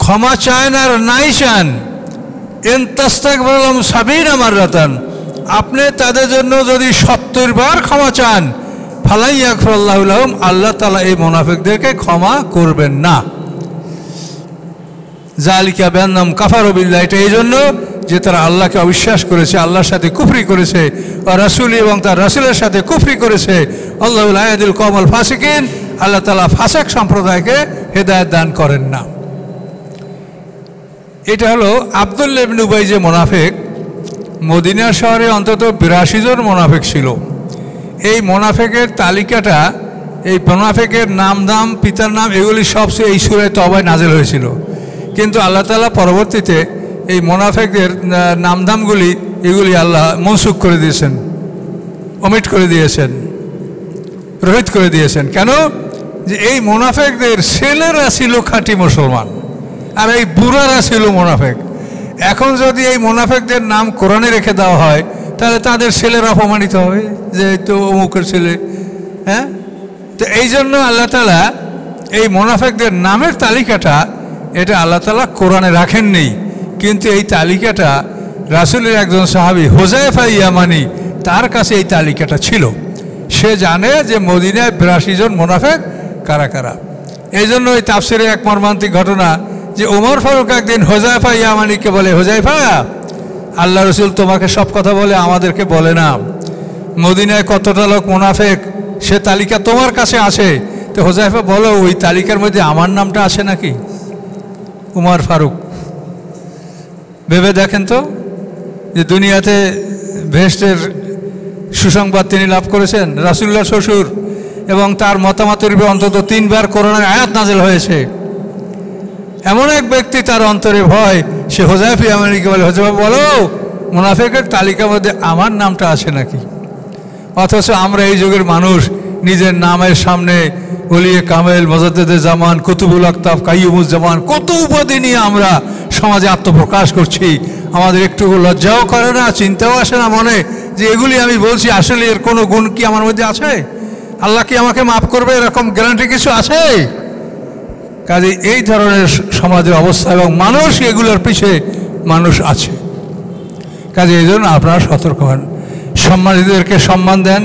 ক্ষমা চান আর নাই চান, ইন তাস্তাগফির লাহুম ৭০ মাররাতান, আপনি তাদের জন্য যদি ৭০ বার ক্ষমা চান, ফালা ইয়াগফিরুল্লাহু লাহুম, আল্লাহ তাআলা এই মুনাফিকদেরকে ক্ষমা করবেন না। যালিকা বিআন্নাহুম কাফারু বিল্লাহ, এটা এই জন্য যে তারা আল্লাহকে অবিশ্বাস করেছে, আল্লাহর সাথে কুফরি করেছে, রাসূল এবং তার রাসূলের সাথে কুফরি করেছে। আল্লাহু লা ইয়াহদিল কওমাল ফাসিকিন, আল্লাহ তাআলা ফাসিক সম্প্রদায়কে হেদায়েত দান করেন না। এটা হলো আব্দুল্লাহ ইবনে উবাই যে মুনাফিক, মদিনা শহরে অন্তত ৮২ জন মুনাফিক ছিল। এই মুনাফিকের তালিকাটা, এই মুনাফিকের নাম দাম পিতার নাম এগুলি সব এই সূরা তওবায় নাযিল হয়েছিল, কিন্তু আল্লাহ তাআলা পরবর্তীতে এই মুনাফিকদের নামধামগুলি এগুলি আল্লাহ মনসুখ করে দিয়েছেন, ওমিট করে দিয়েছেন, রহিত করে দিয়েছেন। কেন? যে এই মুনাফিকদের ছেলেরা ছিল খাঁটি মুসলমান আর এই বুড়ারা ছিল মুনাফিক। এখন যদি এই মুনাফিকদের নাম কোরআনে রেখে দেওয়া হয় তাহলে তাদের ছেলেরা অপমানিত হবে যে তো অমুকের ছেলে। তো এই জন্য আল্লাহ তাআলা এই মুনাফিকদের নামের তালিকাটা এটা আল্লাহ তাআলা কোরআনে রাখেননি, কিন্তু এই তালিকাটা রাসূলের একজন সাহাবী হুযায়ফা ইয়ামানি তার কাছে এই তালিকাটা ছিল। সে জানে যে মদিনায় ৮২ জন মুনাফিক কারা কারা। এই জন্য ওই তাফসিরে এক মর্মান্তিক ঘটনা যে ওমর ফারুক একদিন হুযায়ফা ইয়ামানিকে বলে, হুযায়ফা, আল্লাহ রসুল তোমাকে সব কথা বলে আমাদেরকে বলে না, মদিনায় কতটা লোক মুনাফিক সে তালিকা তোমার কাছে আছে, তো হুযায়ফা বলো ওই তালিকার মধ্যে আমার নামটা আসে নাকি? উমর ফারুক, ভেবে দেখেন তো যে দুনিয়াতে বেহেশতের সুসংবাদ তিনি লাভ করেছেন, রাসূলুল্লাহ শ্বশুর, এবং তার মতামতের উপর অন্তত 3 বার কোরআনের আয়াত নাযিল হয়েছে। এমন এক ব্যক্তি, তার অন্তরে ভয়, সে হুযায়ফা ইয়ামানিকে বলে, হুযায়ফা বলো মুনাফিকের তালিকার মধ্যে আমার নামটা আছে নাকি? অথচ আমরা এই যুগের মানুষ নিজের নামের সামনে ওলিয়ে কামেল, মুজাদ্দিদে জামান, কুতুবুল আকতাব, কাইয়ুমুজ্জামান কত উপাধি নিয়ে আমরা সমাজে আত্মপ্রকাশ করছি। আমাদের একটু লজ্জাও করে না, চিন্তাও আসে না মনে যে এগুলি আমি বলছি আসলে এর কোনো গুণ কি আমার মধ্যে আছে? আল্লাহ কি আমাকে মাফ করবে এরকম গ্যারান্টি কিছু আছে? কাজে এই ধরনের সমাজের অবস্থা, এবং মানুষ এগুলোর পিছে মানুষ আছে। কাজে এই জন্য আপনারা সতর্ক হন, সম্মানিতদেরকে সম্মান দেন।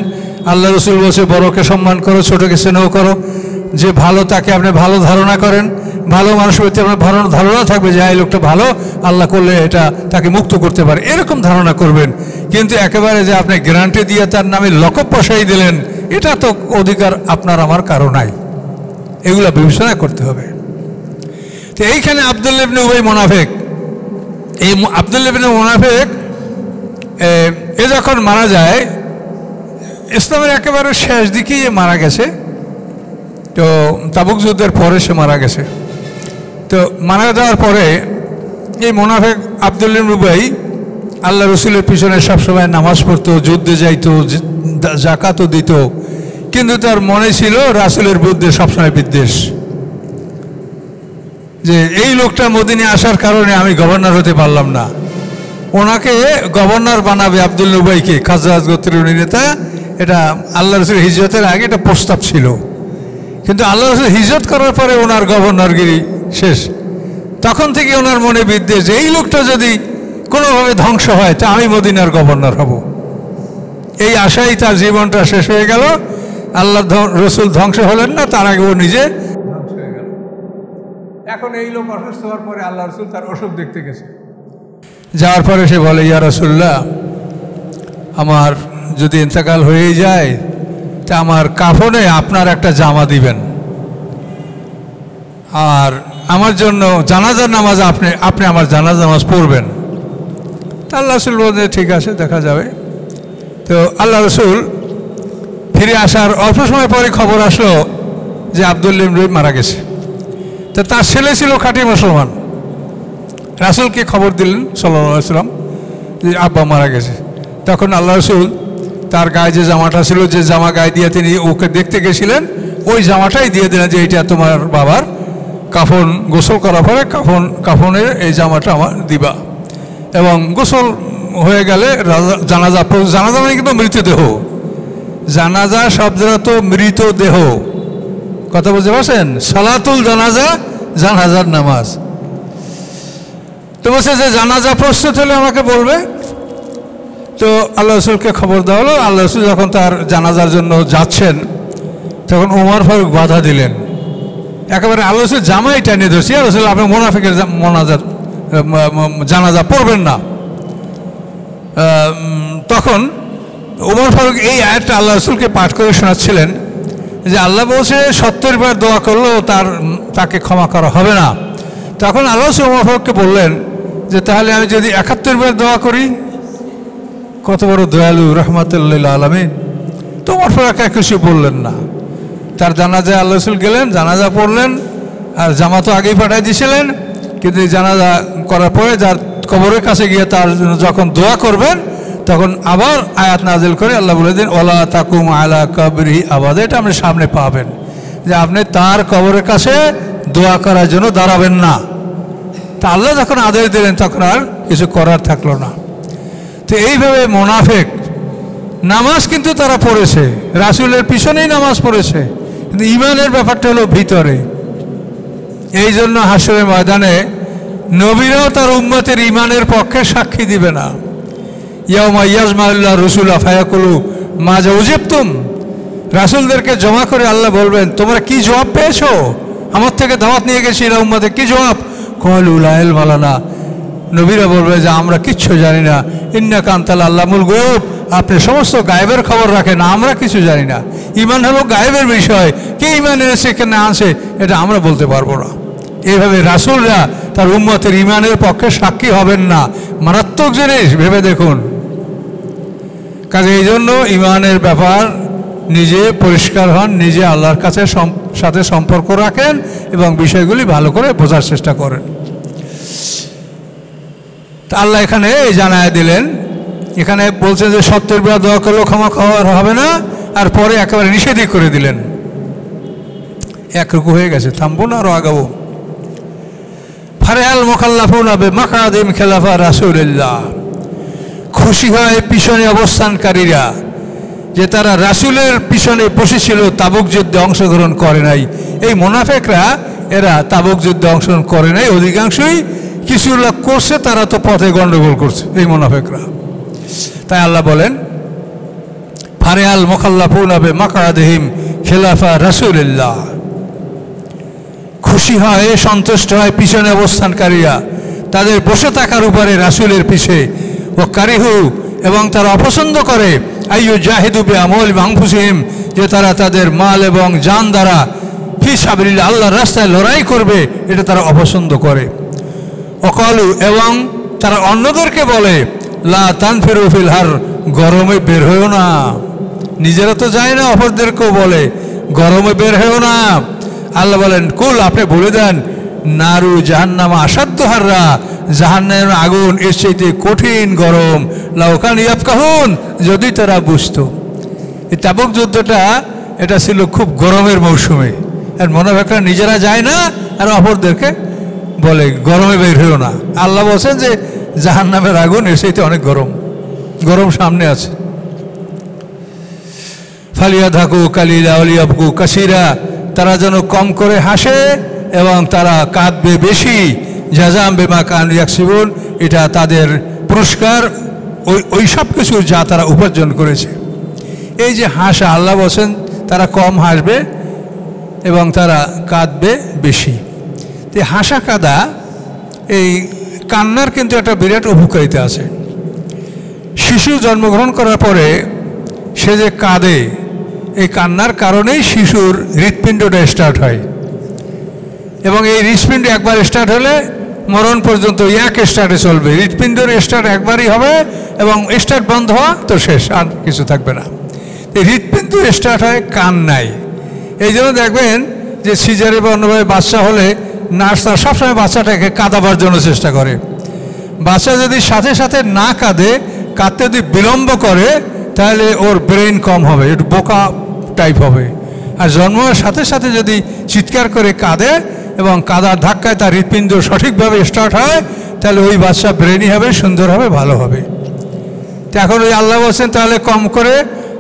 আল্লাহ রসুল বলছে বড়কে সম্মান করো, ছোটকে স্নেহ করো। যে ভালো তাকে আপনি ভালো ধারণা করেন, ভালো মানুষের প্রতি আপনার ভালো ধারণা থাকবে যে এই লোকটা ভালো, আল্লাহ করলে এটা তাকে মুক্ত করতে পারে, এরকম ধারণা করবেন। কিন্তু একেবারে যে আপনি গ্যারান্টি দিয়ে তার নামে লকব বসাই দিলেন, এটা তো অধিকার আপনার আমার কারো নাই। এগুলো বিবেচনা করতে হবে। তো এইখানে আব্দুল্লাহ ইবনে উবাই মুনাফিক, এই আব্দুল্লাহ ইবনে মুনাফিক এ যখন মারা যায়, ইসলামের একেবারে শেষ দিকেই মারা গেছে। তো তাবুক যুদ্ধের পরে সে মারা গেছে। তো মারা যাওয়ার পরে এই মুনাফিক আব্দুল্লাহ ইবনে উবাই আল্লাহ রসুলের পিছনে সবসময় নামাজ পড়তো, যুদ্ধে যাইতো, জাকাতও দিত, কিন্তু তার মনে ছিল রাসূলের বিরুদ্ধে সবসময় বিদ্বেষ, যে এই লোকটা মদিনে আসার কারণে আমি গভর্নর হতে পারলাম না। ওনাকে গভর্নর বানাবে আব্দুল্লাহ উবাইকে, খাজরাজ গোত্রের নেতা। এটা আল্লাহ রসুলের হিজরতের আগে এটা প্রস্তাব ছিল, কিন্তু আল্লাহ রসুল হিজরত করার পরে ওনার গভর্নরগিরি শেষ। তখন থেকে ওনার মনে বিদ্বেষ যে এই লোকটা যদি কোনোভাবে ধ্বংস হয় তা আমি মদিনার গভর্নর হব। এই আশাই তার জীবনটা শেষ হয়ে গেল। আল্লাহ রসুল ধ্বংস হলেন না, তার আগে ও নিজে ধ্বংস হয়ে গেল। এখন এই লোক অসুস্থ হওয়ার পরে আল্লাহ রসুল তার অসুখ দেখতে গেছে। যাওয়ার পরে সে বলে, ইয়া রাসূলুল্লাহ, আমার যদি ইন্তেকাল হয়ে যায় তা আমার কাফনে আপনার একটা জামা দিবেন, আর আমার জন্য জানাজার নামাজ আপনি আমার জানাজার নামাজ পড়বেন। তা আল্লাহ রসুল বলতে ঠিক আছে, দেখা যাবে। তো আল্লাহ রসুল ফিরে আসার অল্প সময় পরে খবর আসলো যে আব্দুল্লাহ ইবনে উবাই মারা গেছে। তো তার ছেলে ছিল খাঁটি মুসলমান, রাসূলকে খবর দিলেন সাল্লাল্লাহু আলাইহি ওয়াসাল্লাম যে আব্বা মারা গেছে। তখন আল্লাহ রসুল তার গায়ে যে জামাটা ছিল, যে জামা গায়ে দিয়ে তিনি ওকে দেখতে গেছিলেন, ওই জামাটাই দিয়ে দিলেন যে এইটা তোমার বাবার কাফন, গোসল করার পরে কাফনের এই জামাটা আমার দিবা। এবং গোসল হয়ে গেলে জানাজা মানে কিন্তু মৃতদেহ, জানাজা শব্দটা তো মৃতদেহ, কথা বুঝতে পারছেন? সালাতুল জানাজা, জানাজার নামাজ। তো বলছে যে জানাজা প্রস্তুত হলে আমাকে বলবে। তো আল্লাহ রসুলকে খবর দেওয়া হলো। আল্লাহ রসুল যখন তার জানাজার জন্য যাচ্ছেন, তখন উমর ফারুক বাধা দিলেন। একেবারে আল্লাহ রসুল জামাই টেনে ধরছি, আল্লাহ রসুল আপনি মুনাফিকের জানাজা পড়বেন না। তখন উমর ফারুক এই আয়াতটা আল্লাহ রসুলকে পাঠ করে শোনাচ্ছিলেন যে আল্লাহ বলছে 70 বার দোয়া করলেও তাকে ক্ষমা করা হবে না। তখন আল্লাহ রসুল উমর ফারুককে বললেন যে তাহলে আমি যদি 71 বার দোয়া করি? কত বড় দয়ালু, রহমাতুল লিল আলামিন। তো উমর ফারুক কিছু বললেন না। তার জানাজায় আল্লাহ রসুল গেলেন, জানাজা পড়লেন, আর জামা তো আগেই পাঠাই দিয়েছিলেন। কিন্তু জানাজা করার পরে যার কবরের কাছে গিয়ে তার যখন দোয়া করবেন, তখন আবার আয়াত নাজিল করে আল্লাহ বলে দিন, ওয়ালা তাকুম আলা কবরি আবাদ। এটা আপনি সামনে পাবেন যে আপনি তার কবরের কাছে দোয়া করার জন্য দাঁড়াবেন না। তা আল্লাহ যখন আদেশ দিলেন তখন আর কিছু করার থাকলো না। তো এইভাবে মুনাফিক নামাজ কিন্তু তারা পড়েছে, রাসূলের পিছনেই নামাজ পড়েছে, কিন্তু ঈমানের ব্যাপারটা হলো ভিতরে। এই জন্য হাসরের ময়দানে নবীরাও তার উম্মতের ঈমানের পক্ষে সাক্ষী দিবে না। ইয়াউমা ইয়াজমাউল্লাহ রাসূলা ফায়াকুলু মাজা উজিবতুম, রাসূলদেরকে জমা করে আল্লাহ বলবেন তোমরা কি জবাব পেয়েছো? আমার থেকে দাওয়াত নিয়ে গেছি এরা উম্মতে, কি জবাব? ক্বালু লা ইলমা লানা, নবীরা বলবে যে আমরা কিচ্ছু জানি না। ইন্নাকা আনতাল আল্লামুল গায়ব, আপনি সমস্ত গায়েবের খবর রাখেন, আমরা কিছু জানি না। ইমান হলো গায়েবের বিষয়, কে ইমান এনেছে কে না আনছে এটা আমরা বলতে পারবো না। এইভাবে রাসূলরা তার উম্মতের ইমানের পক্ষে সাক্ষী হবেন না, মারাত্মক জিনিস, ভেবে দেখুন। কাজে এই জন্য ইমানের ব্যাপার নিজে পরিষ্কার হন, নিজে আল্লাহর কাছে সাথে সম্পর্ক রাখেন এবং বিষয়গুলি ভালো করে বোঝার চেষ্টা করেন। তা আল্লাহ এখানে জানায় দিলেন, এখানে বলছেন যে সত্যের বিরুদ্ধে দোয়া করলেও ক্ষমা খাওয়ার হবে না, আর পরে একেবারে নিষেধই করে দিলেন। এক রুকু হয়ে গেছে, থামবো না আরো আগাবো। ফারিহাল মুখাল্লাফুনা বিমাকআদিহিম খিলাফা রাসূলিল্লাহ, খুশি হয় পিছনে অবস্থানকারীরা যে তারা রাসূলের পিছনে বসেছিল, তাবুক যুদ্ধে অংশগ্রহণ করে নাই। এই মুনাফিকরা এরা তাবুক যুদ্ধে অংশগ্রহণ করে নাই, অধিকাংশই কিছু লোক করছে, তারা তো পথে গন্ডগোল করছে এই মুনাফিকরা। তাই আল্লাহ বলেন ফারিহাল মুখাল্লাফুনা বিমাকআদিহিম খিলাফা রাসূলিল্লাহ, খুশি হয় সন্তুষ্ট হয় পিছনে অবস্থানকারীরা তাদের বসে থাকার উপরে রাসূলের পিছে। ও কারিহু, এবং তারা অপছন্দ করে আইয়ু জাহিদু বিআমওয়ালিহিম ওয়া আনফুসিহিম, যে তারা তাদের মাল এবং জান দ্বারা ফি সাবিলিল্লাহ আল্লাহর রাস্তায় লড়াই করবে, এটা তারা অপছন্দ করে। ওয়াকালু, এবং তারা অন্যদেরকে বলে লা তানফিরু ফিল হার, গরমে বের হয়েও না। নিজেরা তো যায় না, অপরদেরকেও বলে গরমে বের হয়েও না। আল্লাহ বলেন কুল, আপনি বলে দেন নারু জাহান্নামা আসাদ্দু হাররা, জাহান্নামের আগুন এর চাইতে কঠিন গরম। লাউ কানু ইয়াফকাহুন, যদি তারা বুঝতো। এই তাবুক যুদ্ধটা এটা ছিল খুব গরমের মৌসুমে, আর মুনাফিকরা নিজেরা যায় না আর অপরদেরকে বলে গরমে বের হয়েও না। আল্লাহ বলছেন যে জাহান্নামের আগুন এর চাইতে অনেক গরম, গরম সামনে আছে। ফালিয়াদহাকু কালিলা ওয়া লিয়াবকু কাসীরা, তারা যেন কম করে হাসে এবং তারা কাঁদবে বেশি। জাযাম বিমা কানু ইয়াকসিবুন, এটা তাদের পুরস্কার ওই সব কিছু যা তারা উপার্জন করেছে। এই যে হাসা, আল্লাহ বলছেন তারা কম হাসবে এবং তারা কাঁদবে বেশি। তো হাসা কাঁদা, এই কান্নার কিন্তু একটা বিরাট উপকারিতা আছে। শিশু জন্মগ্রহণ করার পরে সে যে কাঁদে, এই কান্নার কারণেই শিশুর হৃৎপিণ্ডটা স্টার্ট হয়, এবং এই হৃৎপিণ্ড একবার স্টার্ট হলে মরণ পর্যন্ত এক স্টার্টে চলবে। হৃৎপিণ্ডের স্টার্ট একবারই হবে এবং স্টার্ট বন্ধ হওয়া তো শেষ, আর কিছু থাকবে না। হৃৎপিণ্ড স্টার্ট হয় কান্নায়। এই জন্য দেখবেন যে সিজারে বা অন্যভাবে বাচ্চা হলে নার্সরা সবসময় বাচ্চাটাকে কাঁদাবার জন্য চেষ্টা করে। বাচ্চা যদি সাথে সাথে না কাঁদে, কাঁদতে যদি বিলম্ব করে, তাহলে ওর ব্রেন কম হবে, একটু বোকা টাইপ হবে। আর জন্মের সাথে সাথে যদি চিৎকার করে কাঁদে এবং কাদার ধাক্কায় তার হৃৎপিণ্ড সঠিকভাবে স্টার্ট হয়, তাহলে ওই বাচ্চা ব্রেনই হবে, সুন্দর হবে, ভালো হবে। তো এখন ওই আল্লাহ বলছেন তাহলে কম করে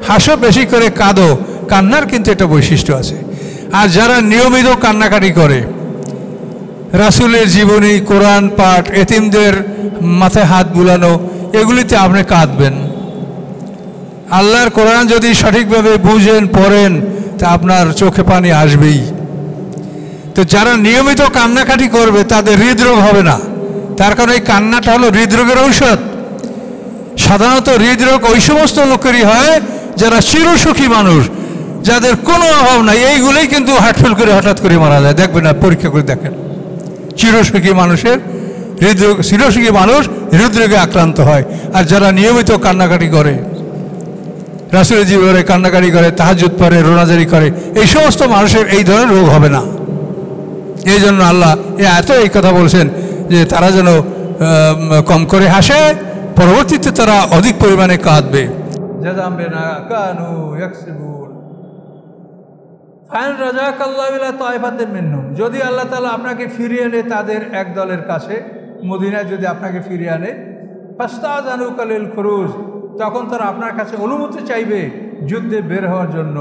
হাসো, বেশি করে কাঁদো। কান্নার কিন্তু একটা বৈশিষ্ট্য আছে। আর যারা নিয়মিত কান্নাকাটি করে, রাসূলের জীবনী, কোরআন পাঠ, এতিমদের মাথায় হাত বুলানো, এগুলিতে আপনি কাঁদবেন। আল্লাহর কোরআন যদি সঠিকভাবে বুঝেন, পড়েন, তা আপনার চোখে পানি আসবেই। তো যারা নিয়মিত কান্নাকাটি করবে তাদের হৃদরোগ হবে না, তার কারণ এই কান্নাটা হলো হৃদরোগের ঔষধ। সাধারণত হৃদরোগ ওই সমস্ত লোকেরই হয় যারা চিরসুখী মানুষ, যাদের কোনো অভাব নাই। এইগুলোই কিন্তু হার্টফেল করে হঠাৎ করে মারা যায়, দেখবেন না, পরীক্ষা করে দেখেন। চিরসুখী মানুষের হৃদরোগ, চিরসুখী মানুষ হৃদরোগে আক্রান্ত হয়। আর যারা নিয়মিত কান্নাকাটি করে, রাসূলের জীবনে কান্নাকাটি করে, তাহাজ্জুদ পড়ে, রোনাজারি করে, এই সমস্ত মানুষের এই ধরনের রোগ হবে না। এই জন্য আল্লাহ এই কথা বলছেন যে তারা যেন কম করে হাসে, পরবর্তীতে তারা অধিক পরিমাণে কাঁদবে। জাযাম বিমা কানু ইয়াকসিবুন। ফাইন রাযাকাল্লাহু ইলা তায়ফাতিন মিনহুম, যদি আল্লাহ তাআলা আপনাকে ফিরিয়ে আনে তাদের এক দলের কাছে, মদিনায় যদি আপনাকে ফিরিয়ে আনে, ফাস্তাযানুকা লিল খুরুজ, তখন তারা আপনার কাছে অনুমতি চাইবে যুদ্ধে বের হওয়ার জন্য।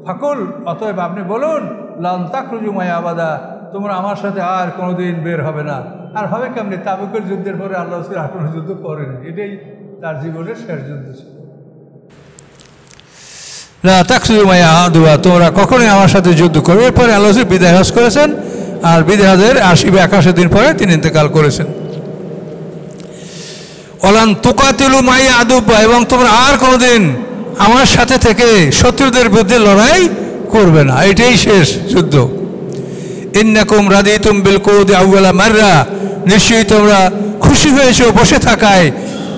ফাকুল, অতএব আপনি বলুন লান তাখরুজু মায়া আবাদা, তোমরা আমার সাথে আর কোনোদিন বের হবে না। আর হবে কেমনি? তাবুকের যুদ্ধের পরে আল্লাহ রাসূল আর কোনো যুদ্ধ করেন, এটাই তার জীবনের শেষ যুদ্ধ ছিল। লা তাখরুজু মায়া আদুয়া, তোমরা কখনোই আমার সাথে যুদ্ধ করবে। এরপরে আল্লাহ রাসূল বিদায় হজ করেছেন, আর বিদায় হজের ৮০-৮১ দিন পরে তিনি ইন্তেকাল করেছেন। ওলান তুকাতিলু মাইয়া আদুবা, এবং তোমরা আর কোনোদিন আমার সাথে থেকে শত্রুদের বিরুদ্ধে লড়াই করবে না, এটাই শেষ যুদ্ধ। ইন্নাকুম রাদিতুম বিল কুউদি আউয়ালা মাররা, নিশ্চয়ই তোমরা খুশি হয়েছো বসে থাকায়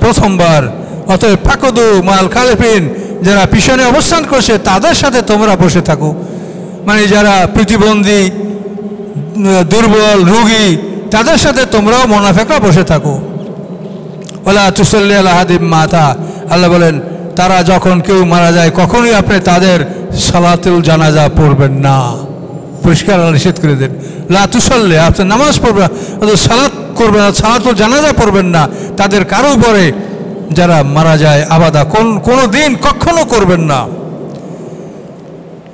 প্রথমবার। অতএব ফাকুদু মাল খালিফিন, যারা পিছনে অবস্থান করছে তাদের সাথে তোমরা বসে থাকো। মানে যারা প্রতিবন্ধী, দুর্বল, রোগী, তাদের সাথে তোমরাও মুনাফিকরা বসে থাকো। ওয়ালা তুসাল্লি আলা আহাদিম মাতা, আল্লাহ বলেন তারা যখন কেউ মারা যায় কখনোই আপনি তাদের সালাতুল জানাজা পড়বেন না। পরিষ্কার নিষেধ করে দেন, লা তুসাল্লি, আপনি নামাজ পড়বেন না, সালাত করবেন না, সালাতুল জানাজা পড়বেন না তাদের কারো উপরে যারা মারা যায় আবাদা, কোনো দিন কখনো করবেন না।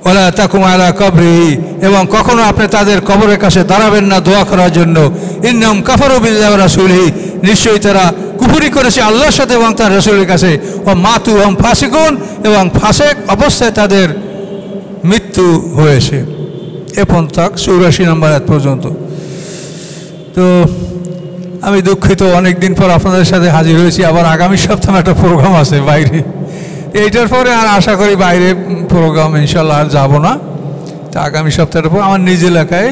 ওয়ালা তাকুম আলা কবরি, এবং কখনো আপনি তাদের কবরের কাছে দাঁড়াবেন না দোয়া করার জন্য। ইন্নাহুম কাফারু বিল্লাহি ওয়া রাসূলিহি, নিশ্চয়ই তারা কুফরি করেছে আল্লাহর সাথে এবং তার রাসূলের কাছে। ও মাতু হুম ফাসিকুন, এবং ফাসেক অবস্থায় তাদের মৃত্যু হয়েছে। এ পর্যন্ত 84 নম্বর আয়াত পর্যন্ত। তো আমি দুঃখিত, অনেক দিন পর আপনাদের সাথে হাজির হয়েছি। আবার আগামী সপ্তাহে একটা প্রোগ্রাম আছে বাইরে, এইটার পরে আর আশা করি বাইরে প্রোগ্রাম ইনশাল্লাহ আর যাব না। তো আগামী সপ্তাহের পর আমার নিজ এলাকায়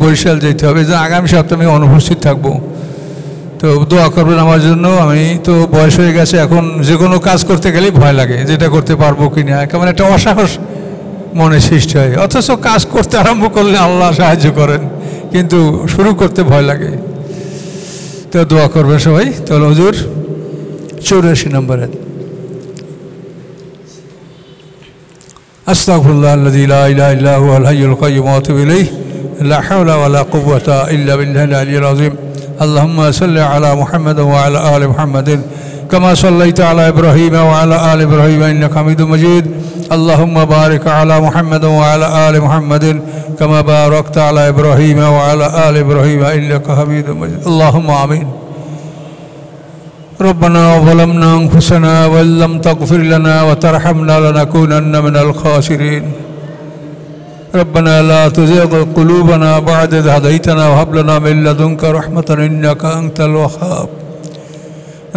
বরিশাল যেতে হবে, যে আগামী সপ্তাহে আমি অনুপস্থিত থাকবো। তো দোয়া করবেন আমার জন্য। আমি তো বয়স হয়ে গেছে, এখন যে কোনো কাজ করতে গেলেই ভয় লাগে, যেটা করতে পারবো কি না, কেমন একটা অসাহস মনে সৃষ্টি হয়। অথচ কাজ করতে আরম্ভ করলে আল্লাহ সাহায্য করেন, কিন্তু শুরু করতে ভয় লাগে। তো দোয়া করবে সবাই। তাহলে হুজুর 84 নম্বরে, আস্তাগফিরুল্লাহ আল্লাযী লা ইলাহা ইল্লা হুয়াল হাইয়ুল কাইয়্যুম ওয়া আতুবু ইলাইহি, লা হাওলা ওয়া লা কুওয়াতা ইল্লা বিল্লাহিল আলিয়্যিল আযীম। আল্লাহুম্মা সাল্লি আলা মুহাম্মাদ ওয়া আলা আলি মুহাম্মাদিন কামা সাল্লাইতা আলা ইব্রাহিম ওয়া আলা আলি ইব্রাহিম ইন্নাকা হামিদুম মাজিদ। আল্লাহুম্মা বারিক আলা মুহাম্মাদ ওয়া আলা আলি মুহাম্মাদিন কামা বারাকতা আলা ইব্রাহিম ওয়া আলা আলি ইব্রাহিম ইন্নাকা হামিদুম মাজিদ। আল্লাহুম্মা আমিন। ربنا ظلمنا أنفسنا وإن لم تغفر لنا وترحمنا لنكونن من الخاسرين. ربنا لا تزغ قلوبنا بعد إذ هديتنا وهب لنا من لدنك رحمة إنك أنت الوهاب.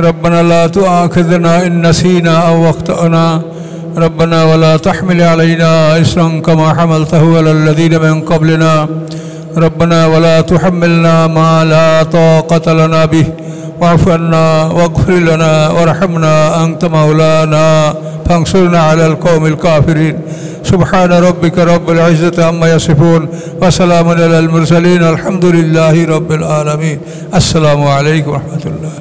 ربنا لا تؤاخذنا إن نسينا أو أخطأنا. ربنا ولا تحمل علينا إصرا كما حملته على الذين من قبلنا. ربنا ولا تحملنا ما لا طاقة لنا به واعف عنا واغفر لنا وارحمنا أنت مولانا فانصرنا على القوم الكافرين. سبحان ربك رب العزة عما يصفون وسلام على المرسلين الحمد لله رب العالمين. السلام عليكم ورحمة الله.